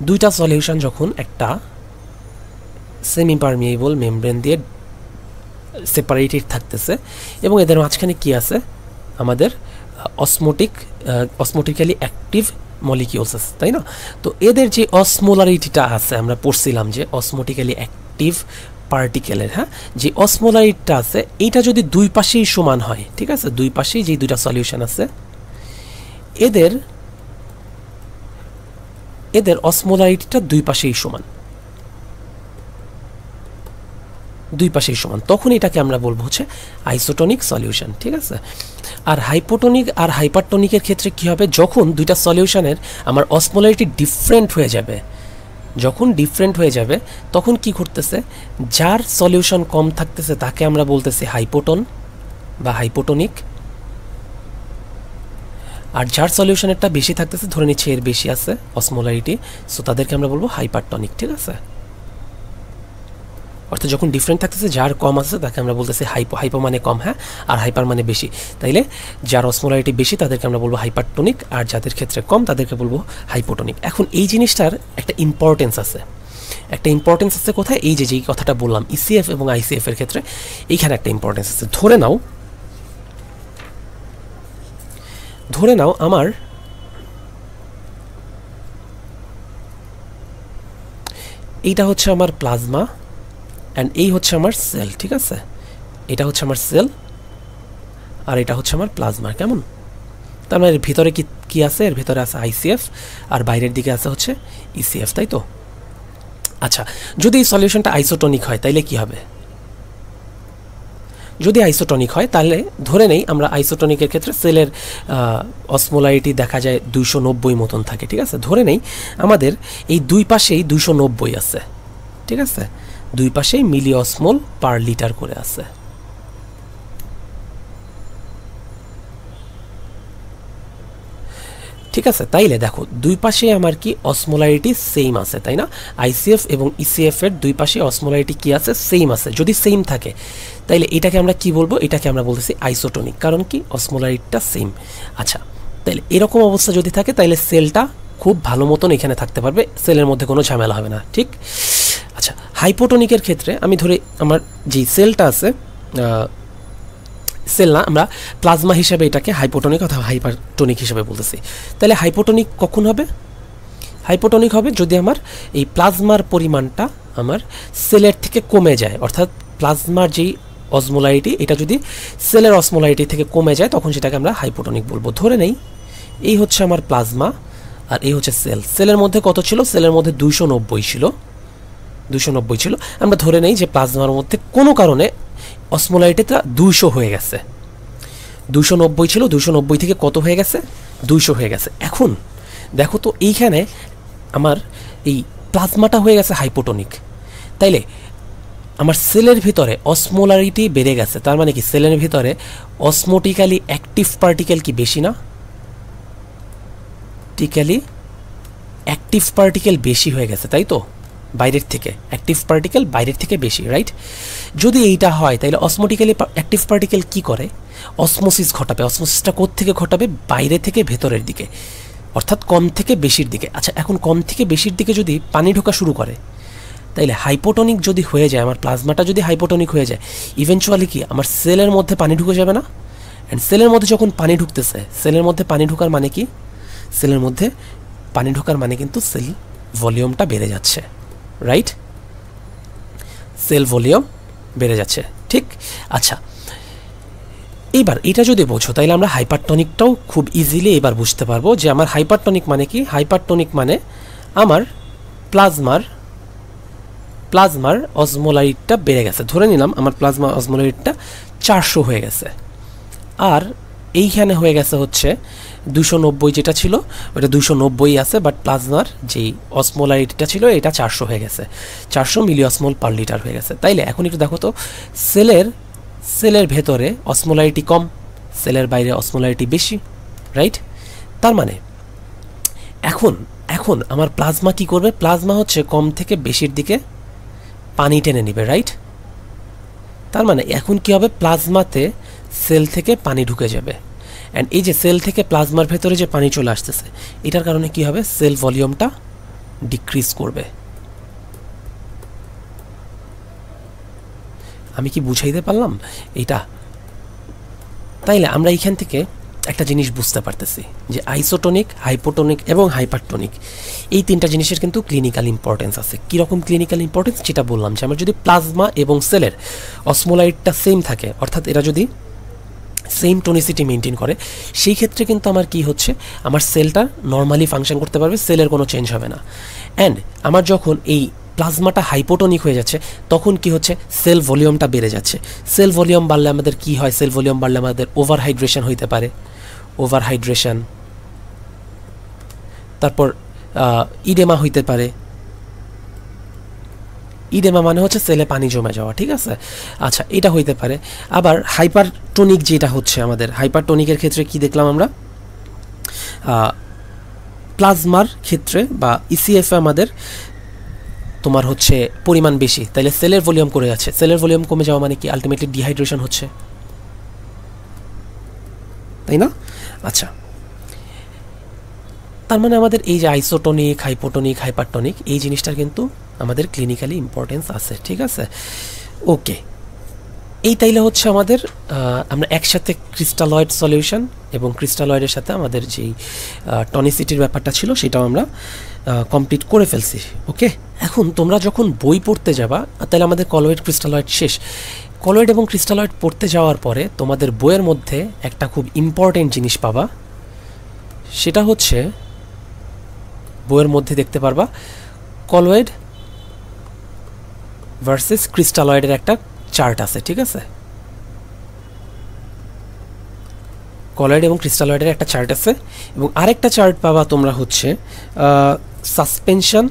2টা সলিউশন যখন একটা সেমি পারমিয়েবল মেমব্রেন দিয়ে সেপারেটেড থাকতেছে, এবং এদের মাঝখানে কি আছে? আমাদের অসমোটিক্যালি অ্যাক্টিভ মলিকিউলস আছে, তাই না? তো এদের যে অসমোলারিটিটা আছে, আমরা পড়ছিলাম যে অসমোটিক্যালি অ্যাক্টিভ পার্টিকেলের, হ্যাঁ, যে অসমোলারিটিটা আছে, এইটা যদি 2 পাশেই সমান হয়, ঠিক আছে, 2 পাশেই যে 2টা সলিউশন আছে, এদের এদের অসমোলারিটিটা দুই পাশেই সমান, দুই পাশেই সমান, তখন এটাকে আমরা বলবো হচ্ছে আইসোটনিক সলিউশন। ঠিক আছে, আর হাইপোটনিক আর হাইপারটনিকের ক্ষেত্রে কি হবে, যখন দুইটা সলিউশনের আমার অসমোলারিটি ডিফারেন্ট হয়ে যাবে, যখন ডিফারেন্ট হয়ে যাবে তখন কি করতেছে, যার সলিউশন কম থাকতেছে তাকে আমরা বলতেছি হাইপোটন বা হাইপোটনিক, আর যার সলিউশনেরটা বেশি থাকতেছে, ধরে নিচ্ছে এর বেশি আছে অসমোলারিটি, সো তাদেরকে আমরা বলবো হাইপারটনিক। ঠিক আছে, অর্থাৎ যখন ডিফারেন্ট থাকতেছে যার কম আছে তাকে আমরা বলতেছি হাইপো, হাইপো মানে কম, হ্যাঁ, আর হাইপার মানে বেশি, তাইলে যার অসমোলারিটি বেশি তাদেরকে আমরা বলবো হাইপারটনিক, আর যাদের ক্ষেত্রে কম তাদেরকে বলবো হাইপোটনিক। এখন এই জিনিসটার একটা ইম্পর্টেন্স আছে, একটা ইম্পর্টেন্স আছে কোথায়, এই যে যেই কথাটা বললাম ইসিএফ এবং আইসিএফ এর ক্ষেত্রে, এইখানে একটা ইম্পর্টেন্স আছে। ধরে নাও আমার এইটা হচ্ছে আমার প্লাজমা অ্যান্ড এই হচ্ছে আমার সেল। ঠিক আছে, এটা হচ্ছে আমার সেল আর এটা হচ্ছে আমার প্লাজমা, কেমন? তার মানে এর ভিতরে কি আছে, এর ভিতরে আছে আইসিএফ আর বাইরের দিকে আছে হচ্ছে ইসিএফ, তাই তো? আচ্ছা, যদি এই সলিউশনটা আইসোটনিক হয় তাইলে কি হবে? যদি আইসোটনিক হয় তাহলে ধরে নেই আমরা আইসোটনিকের ক্ষেত্রে সেলের অসমোলারিটি দেখা যায় 290 মতন থাকে। ঠিক আছে, ধরে নেই আমাদের এই দুই পাশেই 290 আছে। ঠিক আছে, দুই পাশেই মিলি অসমোল পার লিটার করে আছে। ঠিক আছে, তাইলে দেখো দুই পাশে আমার কি অসমোলারিটি সেম আছে, তাই না? আইসিএফ এবং ইসিএফ এর দুই পাশে অসমোলারিটি কি আছে, সেম আছে। যদি সেম থাকে তাইলে এটাকে আমরা কি বলবো, এটাকে আমরা বলতেছি আইসোটনিক, কারণ কি অসমোলারিটিটা সেম। আচ্ছা, তাইলে এরকম অবস্থা যদি থাকে তাইলে সেলটা খুব ভালো মতন এখানে থাকতে পারবে, সেলের মধ্যে কোনো ঝামেলা হবে না। ঠিক, আচ্ছা, হাইপোটনিকের ক্ষেত্রে আমি ধরে আমার যে সেলটা আছে, সেল না, আমরা প্লাজমা হিসেবে এটাকে হাইপোটনিক অথবা হাইপারটনিক হিসেবে বলতেছি। তাহলে হাইপোটনিক কখন হবে? হাইপোটনিক হবে যদি আমার এই প্লাজমার পরিমাণটা আমার সেলের থেকে কমে যায়, অর্থাৎ প্লাজমার যেই অসমোলারিটি এটা যদি সেলের অসমোলারিটি থেকে কমে যায় তখন সেটাকে আমরা হাইপোটনিক বলবো। ধরে নেই এই হচ্ছে আমার প্লাজমা আর এই হচ্ছে সেল। সেলের মধ্যে কত ছিল? সেলের মধ্যে 290 ছিল, 290 ছিল। আমরা ধরে নেই যে প্লাজমার মধ্যে কোনো কারণে অসমোলারিটিটা 200 হয়ে গেছে, 290 ছিল, 290 থেকে কত হয়ে গেছে? 200 হয়ে গেছে। এখন দেখো তো এইখানে আমার এই প্লাজমাটা হয়ে গেছে হাইপোটনিক, তাইলে আমার সেলের ভিতরে অসমোলারিটি বেড়ে গেছে, তার মানে কি সেলের ভিতরে অসমোটিক্যালি অ্যাক্টিভ পার্টিকেল কি বেশি না? টিক্যালি অ্যাক্টিভ পার্টিকেল বেশি হয়ে গেছে, তাই তো? বাইরের থেকে অ্যাক্টিভ পার্টিকেল বাইরের থেকে বেশি, রাইট? যদি এইটা হয় তাহলে অসমোটিক্যালি অ্যাক্টিভ পার্টিকেল কি করে? অসমোসিস ঘটাবে। অসমোসিসটা কোত্থেকে ঘটাবে? বাইরে থেকে ভেতরের দিকে, অর্থাৎ কম থেকে বেশির দিকে। আচ্ছা, এখন কম থেকে বেশির দিকে যদি পানি ঢোকা শুরু করে তাইলে হাইপোটনিক যদি হয়ে যায়, আমার প্লাজমাটা যদি হাইপোটনিক হয়ে যায়, ইভেনচুয়ালি কি আমার সেলের মধ্যে পানি ঢুকে যাবে না? অ্যান্ড সেলের মধ্যে যখন পানি ঢুকতেছে, সেলের মধ্যে পানি ঢোকার মানে কি? সেলের মধ্যে পানি ঢোকার মানে কিন্তু সেল ভলিউমটা বেড়ে যাচ্ছে, রাইট? সেল ভলিউম বেড়ে যাচ্ছে, ঠিক? আচ্ছা, এইবার এটা যদি বোঝো তাইলে আমরা হাইপারটনিকটাও খুব ইজিলি এবার বুঝতে পারবো যে আমার হাইপারটনিক মানে কি। হাইপারটনিক মানে আমার প্লাজমার অসমোলারিটিটা বেড়ে গেছে। ধরে নিলাম আমার প্লাজমা অসমোলারিটিটা 400 হয়ে গেছে, আর এইখানে হয়ে গেছে হচ্ছে 290, যেটা ছিল ওটা 290 আছে, বাট প্লাজমার যেই অসমোলারিটিটা ছিল এটা 400 হয়ে গেছে, 400 মিলি অসমোল পার লিটার হয়ে গেছে। তাইলে এখন একটু দেখো তো, সেলের ভেতরে অসমোলারিটি কম, সেলের বাইরে অসমোলারিটি বেশি, রাইট? তার মানে এখন আমার প্লাজমা কি করবে? প্লাজমা হচ্ছে কম থেকে বেশির দিকে পানি টেনে নেবে, রাইট? তার মানে এখন কি হবে? প্লাজমাতে সেল থেকে পানি ঢুকে যাবে, অ্যান্ড এই যে সেল থেকে প্লাজমার ভেতরে যে পানি চলে আসতেছে এটার কারণে কি হবে? সেল ভলিউমটা ডিক্রিজ করবে। আমি কি বুঝাইতে পারলাম এটা? তাইলে আমরা এইখান থেকে একটা জিনিস বুঝতে পারতেছি যে আইসোটনিক, হাইপোটনিক এবং হাইপারটনিক এই তিনটা জিনিসের কিন্তু ক্লিনিক্যাল ইম্পর্টেন্স আছে। কীরকম ক্লিনিক্যাল ইম্পর্টেন্স? যেটা বললাম যে আমার যদি প্লাজমা এবং সেলের অসমোলারিটিটা সেম থাকে, অর্থাৎ এরা যদি সেম টনিসিটি মেনটেন করে, সেই ক্ষেত্রে কিন্তু আমার কি হচ্ছে, আমার সেলটা নর্মালি ফাংশন করতে পারবে, সেলের কোনো চেঞ্জ হবে না। অ্যান্ড আমার যখন এই প্লাজমাটা হাইপোটনিক হয়ে যাচ্ছে তখন কি হচ্ছে, সেল ভলিউমটা বেড়ে যাচ্ছে। সেল ভলিউম বাড়লে আমাদের কি হয়, সেল ভলিউম বাড়লে আমাদের ওভারহাইড্রেশন হইতে পারে, ওভারহাইড্রেশন, তারপর ইডেমা হইতে পারে। ইডেমা মানে হচ্ছে সেলে পানি জমে যাওয়া, ঠিক আছে। আচ্ছা, এটা হইতে পারে। আবার হাইপারটোনিক যেটা হচ্ছে, আমাদের হাইপারটোনিকের ক্ষেত্রে কি দেখলাম আমরা, প্লাজমার ক্ষেত্রে বা ইসিএফে আমাদের তোমার হচ্ছে পরিমাণ বেশি, তাইলে সেলের ভলিউম কমে যাচ্ছে। সেলের ভলিউম কমে যাওয়া মানে কি, আলটিমেটলি ডিহাইড্রেশন হচ্ছে, তাই না? আচ্ছা, তার মানে আমাদের এই যে আইসোটোনিক, হাইপোটোনিক, হাইপারটোনিক, এই জিনিসটার কিন্তু আমাদের ক্লিনিক্যালি ইম্পর্টেন্স আছে, ঠিক আছে। ওকে, এই তাইলে হচ্ছে আমাদের আমরা একসাথে ক্রিস্টালয়েড সলিউশন এবং ক্রিস্টালয়েডের সাথে আমাদের যেই টনিসিটির ব্যাপারটা ছিল সেটাও আমরা কমপ্লিট করে ফেলছি। ওকে, এখন তোমরা যখন বই পড়তে যাবা, তাহলে আমাদের কলয়েড ক্রিস্টালয়েড শেষ। কলয়েড এবং ক্রিস্টালয়েড পড়তে যাওয়ার পরে তোমাদের বইয়ের মধ্যে একটা খুব ইম্পর্টেন্ট জিনিস পাবা, সেটা হচ্ছে বইয়ের মধ্যে দেখতে পারবা কলয়েড ভার্সেস ক্রিস্টালয়েডের একটা চার্ট আছে, ঠিক আছে। কলয়েড এবং ক্রিস্টালয়েডের একটা চার্ট আছে, এবং আরেকটা চার্ট পাবা তোমরা হচ্ছে সাসপেনশন,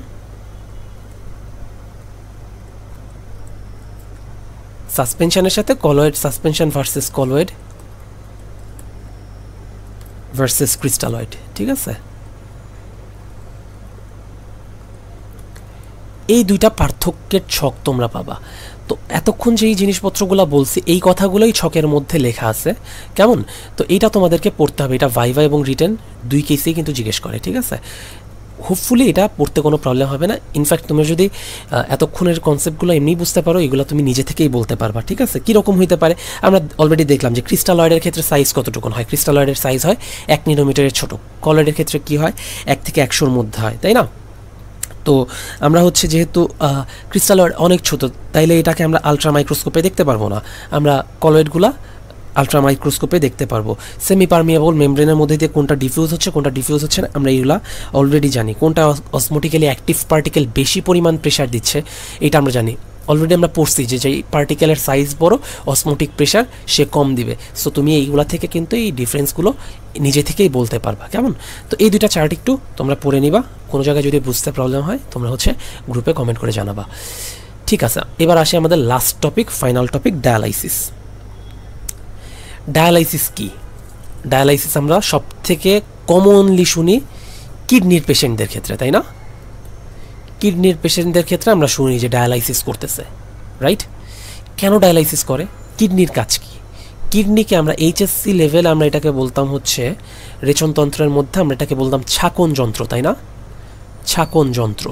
সাসপেনশনের সাথে colloid suspension versus colloid versus crystalloid, ঠিক আছে। এই দুইটা পার্থক্যের ছক তোমরা পাবা। তো এতক্ষণ যে এই জিনিসপত্রগুলো বলছি, এই কথাগুলোই ছকের মধ্যে লেখা আছে, কেমন? তো এইটা তোমাদেরকে পড়তে হবে, এটা ভাইভা এবং রিটেন দুই কেসেই কিন্তু জিজ্ঞেস করে, ঠিক আছে। হোপফুলি এটা পড়তে কোনো প্রবলেম হবে না। ইনফ্যাক্ট তুমি যদি এতক্ষণের কনসেপ্টগুলো এমনি বুঝতে পারো, এগুলো তুমি নিজে থেকেই বলতে পারবা, ঠিক আছে। কীরকম হইতে পারে আমরা অলরেডি দেখলাম যে ক্রিস্টালয়েডের ক্ষেত্রে সাইজ কতটুকুন হয়, ক্রিস্টালয়েডের সাইজ হয় 1 নিউরোমিটারের ছোটো, কলয়েডের ক্ষেত্রে কি হয় 1 থেকে 100-র মধ্যে হয়, তাই না? তো আমরা হচ্ছে যেহেতু ক্রিস্টালয়েড অনেক ছোট, তাইলে এটাকে আমরা আলট্রা মাইক্রোস্কোপে দেখতে পারবো না, আমরা কলয়েডগুলা আলট্রা মাইক্রোস্কোপে দেখতে পারবো। সেমি পারমিয়েবল মেমব্রেনের মধ্যে দিয়ে কোনটা ডিফিউজ হচ্ছে, কোনটা ডিফিউজ হচ্ছে না, আমরা এইগুলা অলরেডি জানি। কোনটা অসমোটিক্যালি অ্যাক্টিভ পার্টিকেল বেশি পরিমাণ প্রেশার দিচ্ছে, এটা আমরা জানি। অলরেডি আমরা পড়ছি যে যেই পার্টিকেলের সাইজ বড়, অসমোটিক প্রেশার সে কম দিবে। সো তুমি এইগুলা থেকে কিন্তু এই ডিফারেন্সগুলো নিজে থেকেই বলতে পারবা, কেমন? তো এই দুইটা চার্ট একটু তোমরা পড়ে নিবা, কোনো জায়গায় যদি বুঝতে প্রবলেম হয় তোমরা হচ্ছে গ্রুপে কমেন্ট করে জানাবা, ঠিক আছে। এবার আসে আমাদের last topic, final topic, dialysis. Dialysis কি? ডায়ালাইসিস আমরা সব থেকে কমনলি শুনি কিডনির পেশেন্টদের ক্ষেত্রে, তাই না? কিডনির পেশেন্টদের ক্ষেত্রে আমরা শুনি যে ডায়ালাইসিস করতেছে, রাইট? কেন ডায়ালাইসিস করে? কিডনির কাজ কি? কিডনিকে আমরা এইচএসসি লেভেলে আমরা এটাকে বলতাম হচ্ছে, রেচনতন্ত্রের মধ্যে আমরা এটাকে বলতাম ছাকন যন্ত্র, তাই না? ছাকন যন্ত্র,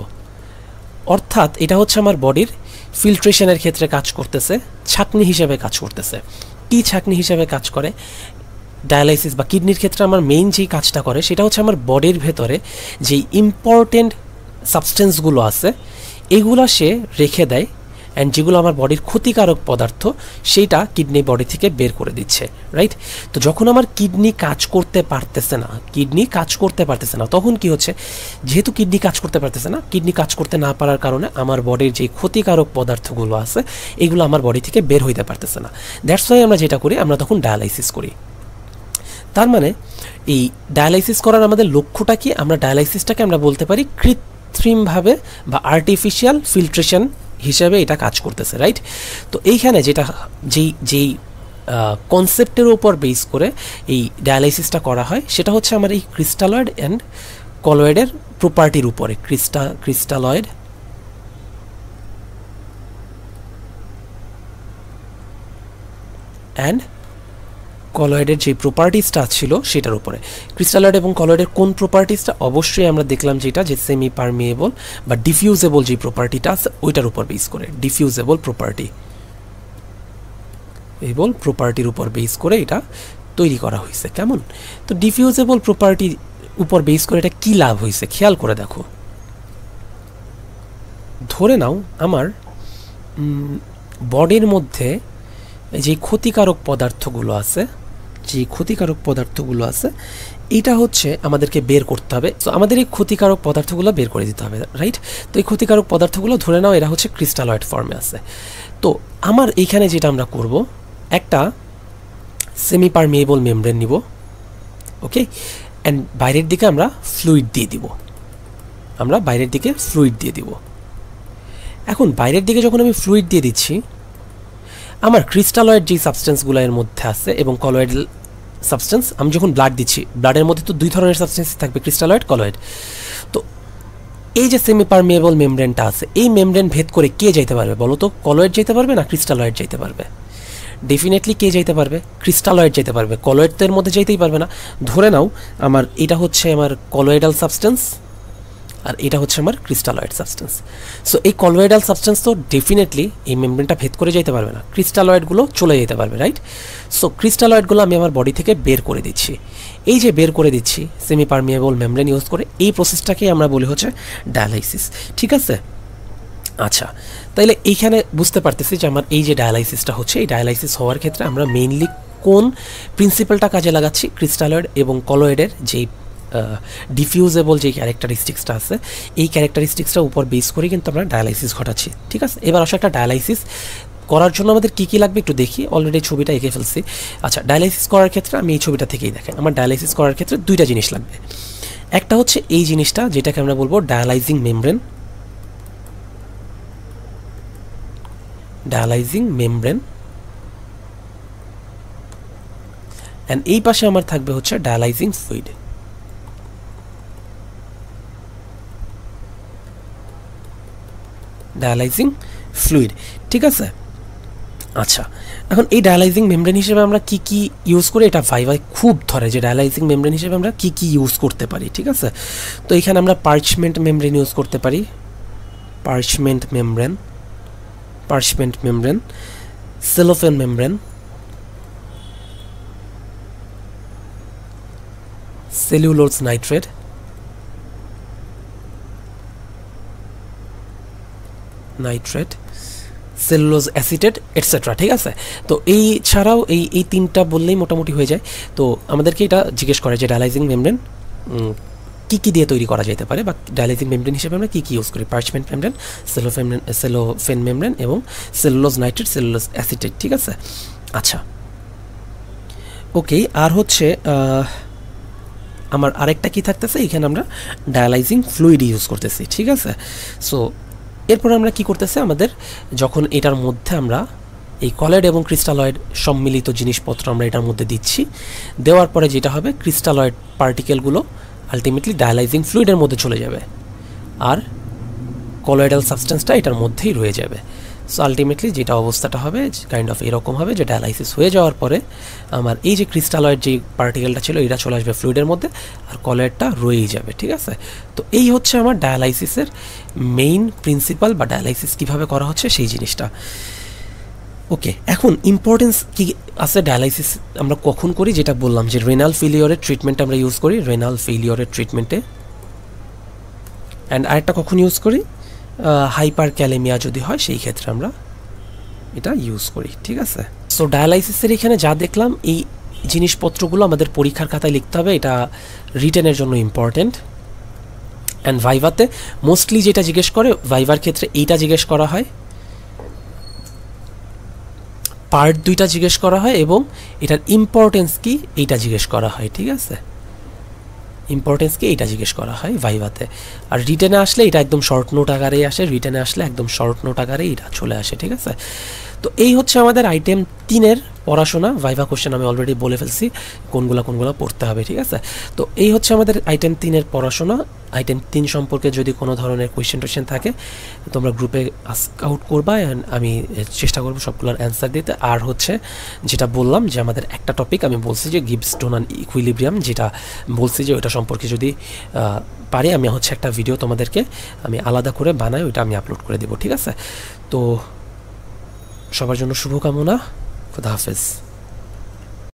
অর্থাৎ এটা হচ্ছে আমার বডির ফিল্ট্রেশনের ক্ষেত্রে কাজ করতেছে, ছাকনি হিসেবে কাজ করতেছে। কি ছাকনি হিসেবে কাজ করে? ডায়ালাইসিস বা কিডনির ক্ষেত্রে আমার মেইন যেই কাজটা করে সেটা হচ্ছে আমার বডির ভেতরে যেই ইম্পর্টেন্ট সাবস্টেন্সগুলো আছে এগুলো সে রেখে দেয়, অ্যান্ড যেগুলো আমার বডির ক্ষতিকারক পদার্থ সেইটা কিডনি বডি থেকে বের করে দিচ্ছে, রাইট? তো যখন আমার কিডনি কাজ করতে পারতেছে না, তখন কি হচ্ছে, যেহেতু কিডনি কাজ করতে পারতেছে না, কিডনি কাজ করতে না পারার কারণে আমার বডির যে ক্ষতিকারক পদার্থগুলো আছে এগুলো আমার বডি থেকে বের হইতে পারতেছে না। দ্যাটস ওয়াই আমরা যেটা করি, আমরা তখন ডায়ালাইসিস করি। তার মানে এই ডায়ালাইসিস করার আমাদের লক্ষ্যটা কি? আমরা ডায়ালাইসিসটাকে আমরা বলতে পারি কৃত্রিমভাবে বা আর্টিফিশিয়াল ফিল্ট্রেশন হিসেবে এটা কাজ করতেছে, রাইট? তো এইখানে যেটা যেই কনসেপ্টের উপর বেস করে এই ডায়ালাইসিসটা করা হয় সেটা হচ্ছে আমার এই ক্রিস্টালয়েড অ্যান্ড কলয়েডের প্রপার্টির উপরে। ক্রিস্টালয়েড অ্যান্ড কলয়েডের যে প্রপার্টিসটা ছিল সেটার উপরে। ক্রিস্টালয়েড এবং কলয়েডের কোন প্রপার্টিসটা? অবশ্যই আমরা দেখলাম যেটা যে সেমি পারমিয়েবল বা ডিফিউজেবল যে প্রপার্টিটা আছে ওইটার উপর বেস করে, ডিফিউজেবল প্রপার্টির উপর বেস করে এটা তৈরি করা হয়েছে, কেমন? তো ডিফিউজেবল প্রপার্টির উপর বেস করে এটা কী লাভ হয়েছে খেয়াল করে দেখো। ধরে নাও আমার বডির মধ্যে যে ক্ষতিকারক পদার্থগুলো আছে যে ক্ষতিকারক পদার্থগুলো আছে এটা হচ্ছে আমাদেরকে বের করতে হবে। তো আমাদের এই ক্ষতিকারক পদার্থগুলো বের করে দিতে হবে, রাইট? তো এই ক্ষতিকারক পদার্থগুলো ধরে নাও এরা হচ্ছে ক্রিস্টালয়েড ফর্মে আছে। তো আমার এইখানে যেটা আমরা করব, একটা সেমি পারমিয়েবল মেমব্রেন নিব, ওকে, অ্যান্ড বাইরের দিকে আমরা ফ্লুইড দিয়ে দিব। এখন বাইরের দিকে যখন আমি ফ্লুইড দিয়ে দিচ্ছি, আমার ক্রিস্টালয়েড যে সাবস্টেন্সগুলো এর মধ্যে আছে এবং কলয়েডাল সাবস্টেন্স, আমি যখন ব্লাড দিচ্ছি, ব্লাডের মধ্যে তো দুই ধরনের সাবস্টেন্স থাকবে, ক্রিস্টালয়েড, কলয়েড। তো এই যে সেমি পারমিয়েবল মেমব্রেনটা আছে, এই মেমব্রেন ভেদ করে কে যাইতে পারবে বলো তো? কলয়েড যাইতে পারবে না ক্রিস্টালয়েড যাইতে পারবে? ডেফিনেটলি কে যাইতে পারবে? ক্রিস্টালয়েড যেতে পারবে। কলয়েড তো এর মধ্যে যেতেই পারবে না। ধরে নাও আমার এটা হচ্ছে আমার কলয়েডাল সাবস্টেন্স আর এটা হচ্ছে আমার ক্রিস্টালয়েড সাবস্টেন্স। সো এই কলয়েডাল সাবস্টেন্স তো ডেফিনেটলি এই মেমব্রেনটা ভেদ করে যেতে পারবে না, ক্রিস্টালয়েডগুলো চলে যেতে পারবে, রাইট? সো ক্রিস্টালয়েডগুলো আমি আমার বডি থেকে বের করে দিচ্ছি। এই যে বের করে দিচ্ছি সেমি পারমিয়েবল মেমব্রেন ইউজ করে, এই প্রসেসটাকেই আমরা বলি হচ্ছে ডায়ালাইসিস, ঠিক আছে? আচ্ছা, তাইলে এইখানে বুঝতে পারতেছি যে আমার এই যে ডায়ালাইসিসটা হচ্ছে, এই ডায়ালাইসিস হওয়ার ক্ষেত্রে আমরা মেইনলি কোন প্রিন্সিপালটা কাজে লাগাচ্ছি? ক্রিস্টালয়েড এবং কলয়েডের যেই ডিফিউজেবল যে ক্যারেক্টারিস্টিক্সটা আছে, এই ক্যারেক্টারিস্টিক্সটা উপর বেস করে কিন্তু আমরা ডায়ালাইসিস ঘটাচ্ছি, ঠিক আছে? এবার আসলে একটা ডায়ালাইসিস করার জন্য আমাদের কী কী লাগবে একটু দেখি। অলরেডি ছবিটা এঁকে ফেলছি। আচ্ছা, ডায়ালাইসিস করার ক্ষেত্রে আমি এই ছবিটা থেকেই দেখেন, আমার ডায়ালাইসিস করার ক্ষেত্রে দুইটা জিনিস লাগবে। একটা হচ্ছে এই জিনিসটা, যেটাকে আমরা বলবো ডায়ালাইজিং মেমব্রেন, অ্যান্ড এই পাশে আমার থাকবে হচ্ছে ডায়ালাইজিং ফ্লুইড, ঠিক আছে? আচ্ছা, এখন এই ডায়ালাইজিং মেমব্রেন হিসেবে আমরা কি কি ইউজ করি, এটা ভাইভাই খুব ধরে যে ডায়ালাইজিং মেমব্রেন হিসেবে আমরা কি কি ইউজ করতে পারি, ঠিক আছে? তো এখানে আমরা পার্চমেন্ট মেমব্রেন ইউজ করতে পারি, parchment membrane, cellophane membrane, cellulose nitrate, cellulose acetate, etcetera, ঠিক আছে? তো এই ছাড়াও এই তিনটা বললেই মোটামুটি হয়ে যায়। তো আমাদেরকে এটা জিজ্ঞেস করে যে ডায়ালাইজিং মেমব্রেন কী কী দিয়ে তৈরি করা যেতে পারে, বা ডায়ালাইজিং মেমব্রেন হিসেবে আমরা কী কী ইউজ করি? পার্চমেন্ট মেমব্রেন, সেলোফেন মেমব্রেন এবং সেলুলোজ নাইট্রেট, সেলুলোজ অ্যাসিটেট, ঠিক আছে? আচ্ছা, ওকে। আর হচ্ছে আমার আরেকটা কি থাকতেছে, এখানে আমরা ডায়ালাইজিং ফ্লুইড ইউজ করতেছি, ঠিক আছে? সো এরপর আমরা কি করতেছি, আমাদের যখন এটার মধ্যে আমরা এই কলয়েড এবং ক্রিস্টালয়েড সম্মিলিত জিনিসপত্র আমরা এটার মধ্যে দিচ্ছি, দেওয়ার পরে যেটা হবে, ক্রিস্টালয়েড পার্টিকেলগুলো আলটিমেটলি ডায়ালাইজিং ফ্লুইডের মধ্যে চলে যাবে আর কলয়েডাল সাবস্টেন্সটা এটার মধ্যেই রয়ে যাবে। সো আলটিমেটলি যেটা অবস্থাটা হবে কাইন্ড অফ এরকম হবে যে ডায়ালাইসিস হয়ে যাওয়ার পরে আমার এই যে ক্রিস্টালয়েড যে পার্টিকেলটা ছিল এটা চলে আসবে ফ্লুইডের মধ্যে আর কলয়েডটা রয়েই যাবে, ঠিক আছে? তো এই হচ্ছে আমার ডায়ালাইসিসের মেইন প্রিন্সিপাল, বা ডায়ালাইসিস কীভাবে করা হচ্ছে সেই জিনিসটা। ওকে, এখন ইম্পর্টেন্স কি আছে ডায়ালাইসিস আমরা কখন করি, যেটা বললাম যে রেনাল ফেলিওরের ট্রিটমেন্টে আমরা ইউজ করি, রেনাল ফেলিওরের ট্রিটমেন্টে। অ্যান্ড আরেকটা কখন ইউজ করি, হাইপার ক্যালেমিয়া যদি হয় সেই ক্ষেত্রে আমরা এটা ইউজ করি, ঠিক আছে? সো ডায়ালাইসিসের এখানে যা দেখলাম, এই জিনিসপত্রগুলো আমাদের পরীক্ষার খাতায় লিখতে হবে, এটা রিটেনের জন্য ইম্পর্টেন্ট। অ্যান্ড ভাইভাতে মোস্টলি যেটা জিজ্ঞেস করে, ভাইভার ক্ষেত্রে এইটা জিজ্ঞেস করা হয়, পার্ট দুইটা জিজ্ঞেস করা হয় এবং এটার ইম্পর্টেন্স কি এইটা জিজ্ঞেস করা হয়, ঠিক আছে? ইম্পর্টেন্সকে এইটা জিজ্ঞেস করা হয় ভাইভাতে। আর রিটেনে আসলে এটা একদম শর্ট নোট আকারেই আসে, রিটেনে আসলে একদম শর্ট নোট আকারেই এটা চলে আসে, ঠিক আছে? তো এই হচ্ছে আমাদের আইটেম 3-এর পড়াশোনা। ভাইভা কোশ্চেন আমি অলরেডি বলে ফেলছি কোনগুলো পড়তে হবে, ঠিক আছে? তো এই হচ্ছে আমাদের আইটেম 3-এর পড়াশোনা। আইটেম 3 সম্পর্কে যদি কোনো ধরনের কোয়েশ্চেন থাকে তোমরা গ্রুপে আস্ক আউট করবা, অ্যান্ড আমি চেষ্টা করবো সবগুলোর অ্যান্সার দিতে। আর হচ্ছে যেটা বললাম যে আমাদের একটা টপিক আমি বলছি যে গিবস-ডোনান ইকুইলিব্রিয়াম, যেটা বলছি যে ওটা সম্পর্কে যদি পারি আমি হচ্ছে একটা ভিডিও তোমাদেরকে আমি আলাদা করে বানাই, ওইটা আমি আপলোড করে দেবো, ঠিক আছে? তো সবার জন্য শুভকামনা, খুদা হাফেজ।